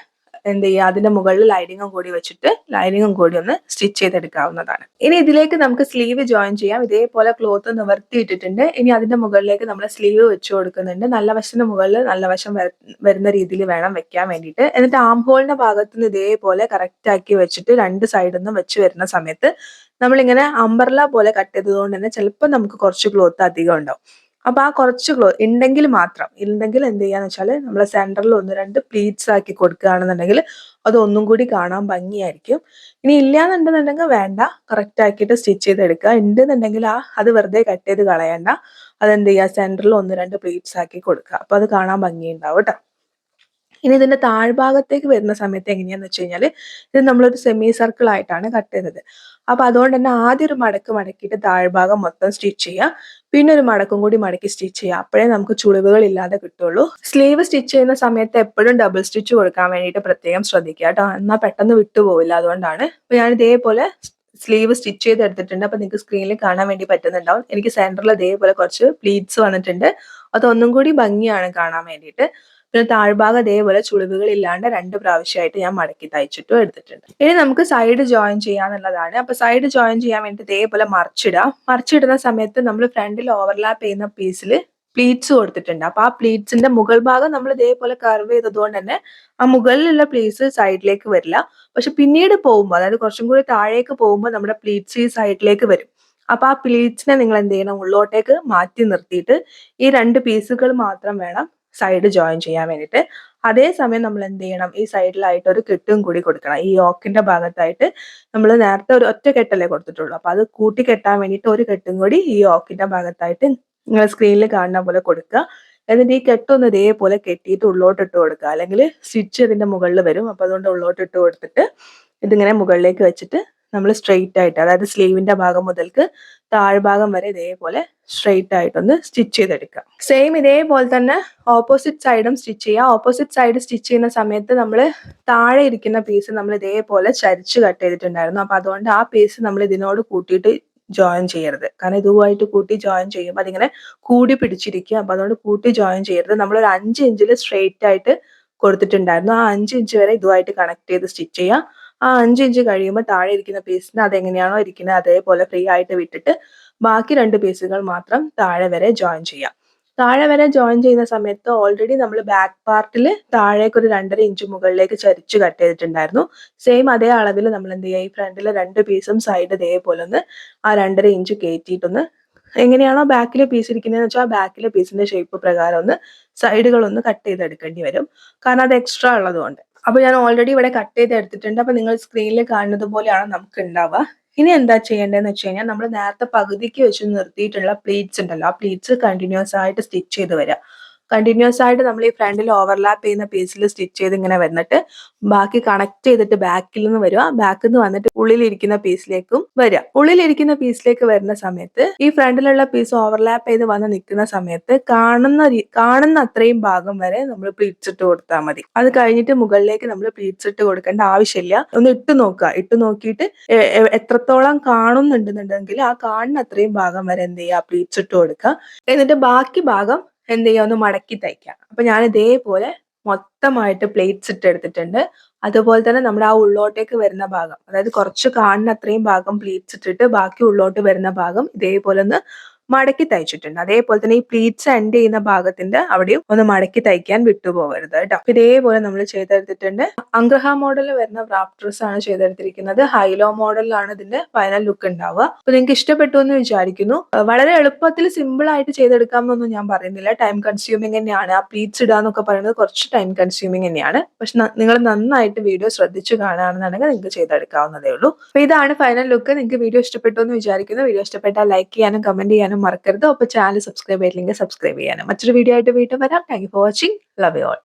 എന്ത് ചെയ്യുക, അതിന്റെ മുകളിൽ ലൈനിങ്ങും കൂടി വെച്ചിട്ട് ലൈനിങ്ങും കൂടി ഒന്ന് സ്റ്റിച്ച് ചെയ്തെടുക്കാവുന്നതാണ്. ഇനി ഇതിലേക്ക് നമുക്ക് സ്ലീവ് ജോയിൻ ചെയ്യാം. ഇതേപോലെ ക്ലോത്ത് നിവർത്തിയിട്ടിട്ടുണ്ട്. ഇനി അതിന്റെ മുകളിലേക്ക് നമ്മൾ സ്ലീവ് വെച്ച് കൊടുക്കുന്നുണ്ട്. നല്ല വശത്തിന് മുകളിൽ നല്ല വശം വരുന്ന രീതിയിൽ വേണം വെക്കാൻ വേണ്ടിയിട്ട്. എന്നിട്ട് ആം ഹോളിന്റെ ഭാഗത്ത് നിന്ന് ഇതേപോലെ കറക്റ്റ് ആക്കി വെച്ചിട്ട് രണ്ട് സൈഡിൽ നിന്നും വെച്ച് വരുന്ന സമയത്ത് നമ്മളിങ്ങനെ അംബർല പോലെ കട്ട് ചെയ്തതുകൊണ്ട് തന്നെ ചിലപ്പോൾ നമുക്ക് കുറച്ച് ക്ലോത്ത് അധികം ഉണ്ടാവും. അപ്പൊ ആ കുറച്ച് ക്ലോത്ത് ഉണ്ടെങ്കിൽ മാത്രം, ഇല്ലെങ്കിൽ എന്ത് ചെയ്യാന്ന് വെച്ചാൽ നമ്മൾ സെന്ററിൽ 1-2 പ്ലീറ്റ്സ് ആക്കി കൊടുക്കുകയാണെന്നുണ്ടെങ്കിൽ അത് ഒന്നും കൂടി കാണാൻ ഭംഗിയായിരിക്കും. ഇനി ഇല്ലാന്നുണ്ടെന്നുണ്ടെങ്കിൽ വേണ്ട, കറക്റ്റ് ആക്കിയിട്ട് സ്റ്റിച്ച് ചെയ്തെടുക്കുക. ഉണ്ടെന്നുണ്ടെങ്കിൽ അത് വെറുതെ കട്ട് ചെയ്ത് കളയണ്ട. അതെന്ത് ചെയ്യുക, സെന്ററിൽ 1-2 പ്ലീറ്റ്സ് ആക്കി കൊടുക്കുക. അപ്പൊ അത് കാണാൻ ഭംഗിയുണ്ടാവും കേട്ടോ. ഇനി ഇതിന്റെ താഴ്ഭാഗത്തേക്ക് വരുന്ന സമയത്ത് എങ്ങനെയാന്ന് വെച്ച് കഴിഞ്ഞാൽ ഇത് നമ്മളൊരു സെമി സർക്കിൾ ആയിട്ടാണ് കട്ട് ചെയ്തത്. അപ്പൊ അതുകൊണ്ട് തന്നെ ആദ്യം ഒരു മടക്ക് മടക്കിയിട്ട് താഴ്ഭാഗം മൊത്തം സ്റ്റിച്ച് ചെയ്യുക. പിന്നെ ഒരു മടക്കും കൂടി മടക്കി സ്റ്റിച്ച് ചെയ്യുക. അപ്പോഴേ നമുക്ക് ചുളിവുകൾ ഇല്ലാതെ കിട്ടുള്ളൂ. സ്ലീവ് സ്റ്റിച്ച് ചെയ്യുന്ന സമയത്ത് എപ്പോഴും ഡബിൾ സ്റ്റിച്ച് കൊടുക്കാൻ വേണ്ടിയിട്ട് പ്രത്യേകം ശ്രദ്ധിക്കുക കേട്ടോ. എന്നാൽ പെട്ടെന്ന് വിട്ടുപോകില്ല. അതുകൊണ്ടാണ്. അപ്പൊ ഞാൻ ഇതേപോലെ സ്ലീവ് സ്റ്റിച്ച് ചെയ്ത് എടുത്തിട്ടുണ്ട്. അപ്പൊ നിങ്ങൾക്ക് സ്ക്രീനിൽ കാണാൻ വേണ്ടി പറ്റുന്നുണ്ടാവും. എനിക്ക് സെന്ററിൽ ഇതേപോലെ കുറച്ച് പ്ലീറ്റ്സ് വന്നിട്ടുണ്ട്. അതൊന്നും കൂടി ഭംഗിയാണ് കാണാൻ വേണ്ടിയിട്ട്. പിന്നെ താഴ്ഭാഗം ഇതേപോലെ ചുളിവുകൾ ഇല്ലാണ്ട് 2 പ്രാവശ്യമായിട്ട് ഞാൻ മടക്കി തയ്ച്ചിട്ടും എടുത്തിട്ടുണ്ട്. ഇനി നമുക്ക് സൈഡ് ജോയിൻ ചെയ്യാന്നുള്ളതാണ്. അപ്പൊ സൈഡ് ജോയിൻ ചെയ്യാൻ വേണ്ടി ഇതേപോലെ മറിച്ചിടാം. മറിച്ചിടുന്ന സമയത്ത് നമ്മൾ ഫ്രണ്ടിൽ ഓവർലാപ്പ് ചെയ്യുന്ന പീസിൽ പ്ലീറ്റ്സ് കൊടുത്തിട്ടുണ്ട്. അപ്പൊ ആ പ്ലീറ്റ്സിന്റെ മുകൾ ഭാഗം നമ്മൾ ഇതേപോലെ കർവ് ചെയ്തതുകൊണ്ട് തന്നെ ആ മുകളിലുള്ള പ്ലീറ്റ്സ് സൈഡിലേക്ക് വരില്ല. പക്ഷെ പിന്നീട് പോകുമ്പോൾ, അതായത് കുറച്ചും കൂടി താഴേക്ക് പോകുമ്പോൾ നമ്മുടെ പ്ലീറ്റ്സ് ഈ സൈഡിലേക്ക് വരും. അപ്പൊ ആ പ്ലീറ്റ്സിനെ നിങ്ങൾ എന്ത് ചെയ്യണം, ഉള്ളോട്ടേക്ക് മാറ്റി നിർത്തിയിട്ട് ഈ 2 പീസുകൾ മാത്രം വേണം സൈഡ് ജോയിൻ ചെയ്യാൻ വേണ്ടിയിട്ട്. അതേസമയം നമ്മൾ എന്ത് ചെയ്യണം, ഈ സൈഡിലായിട്ട് ഒരു കെട്ടും കൂടി കൊടുക്കണം. ഈ യോക്കിന്റെ ഭാഗത്തായിട്ട് നമ്മൾ നേരത്തെ ഒരു ഒറ്റ കെട്ടല്ലേ കൊടുത്തിട്ടുള്ളൂ. അപ്പൊ അത് കൂട്ടി കെട്ടാൻ വേണ്ടിയിട്ട് ഒരു കെട്ടും കൂടി ഈ യോക്കിന്റെ ഭാഗത്തായിട്ട് നിങ്ങൾ സ്ക്രീനിൽ കാണുന്ന പോലെ കൊടുക്കുക. എന്നിട്ട് ഈ കെട്ടൊന്ന് ഇതേപോലെ കെട്ടിയിട്ട് ഉള്ളോട്ട് ഇട്ട് കൊടുക്കുക. അല്ലെങ്കിൽ സ്റ്റിച്ച് ഇതിന്റെ മുകളിൽ വരും. അപ്പൊ അതുകൊണ്ട് ഉള്ളോട്ട് ഇട്ട് കൊടുത്തിട്ട് ഇതിങ്ങനെ മുകളിലേക്ക് വെച്ചിട്ട് നമ്മൾ സ്ട്രെയിറ്റ് ആയിട്ട്, അതായത് സ്ലീവിന്റെ ഭാഗം മുതൽക്ക് താഴ്ഭാഗം വരെ ഇതേപോലെ സ്ട്രെയിറ്റ് ആയിട്ടൊന്ന് സ്റ്റിച്ച് ചെയ്തെടുക്കുക. സെയിം ഇതേപോലെ തന്നെ ഓപ്പോസിറ്റ് സൈഡും സ്റ്റിച്ച് ചെയ്യുക. ഓപ്പോസിറ്റ് സൈഡ് സ്റ്റിച്ച് ചെയ്യുന്ന സമയത്ത് നമ്മൾ താഴെ ഇരിക്കുന്ന പീസ് നമ്മൾ ഇതേപോലെ ചരിച്ച് കട്ട് ചെയ്തിട്ടുണ്ടായിരുന്നു. അപ്പൊ അതുകൊണ്ട് ആ പീസ് നമ്മൾ ഇതിനോട് കൂട്ടിയിട്ട് ജോയിൻ ചെയ്യരുത്. കാരണം ഇതുമായിട്ട് കൂട്ടി ജോയിൻ ചെയ്യുമ്പോൾ അതിങ്ങനെ കൂടി പിടിച്ചിരിക്കുക. അപ്പൊ അതുകൊണ്ട് കൂട്ടി ജോയിൻ ചെയ്യരുത്. നമ്മളൊരു 5 ഇഞ്ചിൽ സ്ട്രെയിറ്റ് ആയിട്ട് കൊടുത്തിട്ടുണ്ടായിരുന്നു. ആ 5 ഇഞ്ച് വരെ ഇതുമായിട്ട് കണക്ട് ചെയ്ത് സ്റ്റിച്ച് ചെയ്യുക. ആ 5 ഇഞ്ച് കഴിയുമ്പോൾ താഴെ ഇരിക്കുന്ന പീസിന് അതെങ്ങനെയാണോ ഇരിക്കുന്നത് അതേപോലെ ഫ്രീ ആയിട്ട് വിട്ടിട്ട് ബാക്കി 2 പീസുകൾ മാത്രം താഴെ വരെ ജോയിൻ ചെയ്യാം. താഴെ വരെ ജോയിൻ ചെയ്യുന്ന സമയത്ത് ഓൾറെഡി നമ്മൾ ബാക്ക് പാർട്ടിൽ താഴേക്ക് ഒരു 2.5 ഇഞ്ച് മുകളിലേക്ക് ചരിച്ച് കട്ട് ചെയ്തിട്ടുണ്ടായിരുന്നു. സെയിം അതേ അളവിൽ നമ്മൾ എന്ത് ചെയ്യുക, ഈ ഫ്രണ്ടിലെ 2 പീസും സൈഡ് ഇതേപോലെ ഒന്ന് ആ 2.5 ഇഞ്ച് കയറ്റിയിട്ടൊന്ന് എങ്ങനെയാണോ ബാക്കിൽ പീസ് ഇരിക്കുന്നതെന്ന് വെച്ചാൽ ആ ബാക്കിലെ പീസിന്റെ ഷേപ്പ് പ്രകാരം ഒന്ന് സൈഡുകളൊന്ന് കട്ട് ചെയ്തെടുക്കേണ്ടി വരും. കാരണം അത് എക്സ്ട്രാ ഉള്ളതുകൊണ്ട്. അപ്പൊ ഞാൻ ഓൾറെഡി ഇവിടെ കട്ട് ചെയ്ത് എടുത്തിട്ടുണ്ട്. അപ്പൊ നിങ്ങൾ സ്ക്രീനിൽ കാണുന്നത് പോലെയാണ് നമുക്ക് ഉണ്ടാവുക. ഇനി എന്താ ചെയ്യേണ്ടതെന്ന് വെച്ച് കഴിഞ്ഞാൽ നമ്മൾ നേരത്തെ പകുതിക്ക് വെച്ച് നിർത്തിയിട്ടുള്ള പ്ലീറ്റ്സ് ഉണ്ടല്ലോ, ആ പ്ലീറ്റ്സ് കണ്ടിന്യൂസ് ആയിട്ട് സ്റ്റിച്ച് ചെയ്ത് വരിക. കണ്ടിന്യൂസ് ആയിട്ട് നമ്മൾ ഈ ഫ്രണ്ടിൽ ഓവർലാപ്പ് ചെയ്യുന്ന പീസിൽ സ്റ്റിച്ച് ചെയ്ത് ഇങ്ങനെ വന്നിട്ട് ബാക്കി കണക്ട് ചെയ്തിട്ട് ബാക്കിൽ നിന്ന് വരിക. ബാക്കിൽ നിന്ന് വന്നിട്ട് ഉള്ളിലിരിക്കുന്ന പീസിലേക്കും വരിക. ഉള്ളിലിരിക്കുന്ന പീസിലേക്ക് വരുന്ന സമയത്ത് ഈ ഫ്രണ്ടിലുള്ള പീസ് ഓവർലാപ്പ് ചെയ്ത് വന്ന് നിൽക്കുന്ന സമയത്ത് കാണുന്ന അത്രയും ഭാഗം വരെ നമ്മൾ പ്ലീറ്റ്സ് ഇട്ട് കൊടുത്താൽ മതി. അത് കഴിഞ്ഞിട്ട് മുകളിലേക്ക് നമ്മൾ പ്ലീറ്റ്സ് ഇട്ട് കൊടുക്കേണ്ട ആവശ്യമില്ല. ഒന്ന് ഇട്ട് നോക്കുക. ഇട്ട് നോക്കിയിട്ട് എത്രത്തോളം കാണുന്നുണ്ടെന്നുണ്ടെങ്കിൽ ആ കാണുന്ന അത്രയും ഭാഗം വരെ എന്ത് ചെയ്യുക, പ്ലീറ്റ്സ് ഇട്ട് കൊടുക്കുക. എന്നിട്ട് ബാക്കി ഭാഗം എന്ത് ചെയ്യുക, ഒന്ന് മടക്കി തയ്ക്കാം. അപ്പൊ ഞാൻ ഇതേപോലെ മൊത്തമായിട്ട് പ്ലേറ്റ്സ് ഇട്ട് എടുത്തിട്ടുണ്ട്. അതുപോലെ തന്നെ നമ്മുടെ ആ ഉള്ളോട്ടേക്ക് വരുന്ന ഭാഗം, അതായത് കുറച്ച് കാണുന്ന അത്രയും ഭാഗം പ്ലീറ്റ്സ് ഇട്ടിട്ട് ബാക്കി ഉള്ളോട്ട് വരുന്ന ഭാഗം ഇതേപോലെ ഒന്ന് മടക്കി തയ്ച്ചിട്ടുണ്ട്. അതേപോലെ തന്നെ ഈ പ്ലീറ്റ്സ് എൻഡ് ചെയ്യുന്ന ഭാഗത്തിന്റെ അവിടെയും ഒന്ന് മടക്കി തയ്ക്കാൻ വിട്ടുപോകരുത് കേട്ടോ. ഇതേപോലെ നമ്മൾ ചെയ്തെടുത്തിട്ടുണ്ട്. അംഗ്രഹ മോഡൽ വരുന്ന റാപ്പ് ഡ്രസ് ആണ് ചെയ്തെടുത്തിരിക്കുന്നത്. ഹൈലോ മോഡലിലാണ് ഇതിന്റെ ഫൈനൽ ലുക്ക് ഉണ്ടാവുക. അപ്പൊ നിങ്ങൾക്ക് ഇഷ്ടപ്പെട്ടു എന്ന് വിചാരിക്കുന്നു. വളരെ എളുപ്പത്തിൽ സിമ്പിൾ ആയിട്ട് ചെയ്തെടുക്കാമെന്നൊന്നും ഞാൻ പറയുന്നില്ല. ടൈം കൺസ്യൂമിങ് തന്നെയാണ്. ആ പ്ലീറ്റ്സ് ഇടാന്നൊക്കെ പറയുന്നത് കുറച്ച് ടൈം കൺസ്യൂമിങ് തന്നെയാണ്. പക്ഷെ നിങ്ങൾ നന്നായിട്ട് വീഡിയോ ശ്രദ്ധിച്ചു കാണുകയാണെന്നുണ്ടെങ്കിൽ നിങ്ങൾക്ക് ചെയ്തെടുക്കാവുന്നതേ ഉള്ളൂ. അപ്പൊ ഇതാണ് ഫൈനൽ ലുക്ക്. നിങ്ങൾക്ക് വീഡിയോ ഇഷ്ടപ്പെട്ടു എന്ന് വിചാരിക്കുന്നു. വീഡിയോ ഇഷ്ടപ്പെട്ടാൽ ലൈക്ക് ചെയ്യാനും കമന്റ് ചെയ്യാനും മറക്കരുത്. ഒപ്പം ചാനൽ സബ്സ്ക്രൈബ് ചെയ്തില്ലെങ്കിൽ സബ്സ്ക്രൈബ് ചെയ്യാനും. മറ്റൊരു വീഡിയോ ആയിട്ട് വീണ്ടും വരാം. Thank you for watching. Love you all.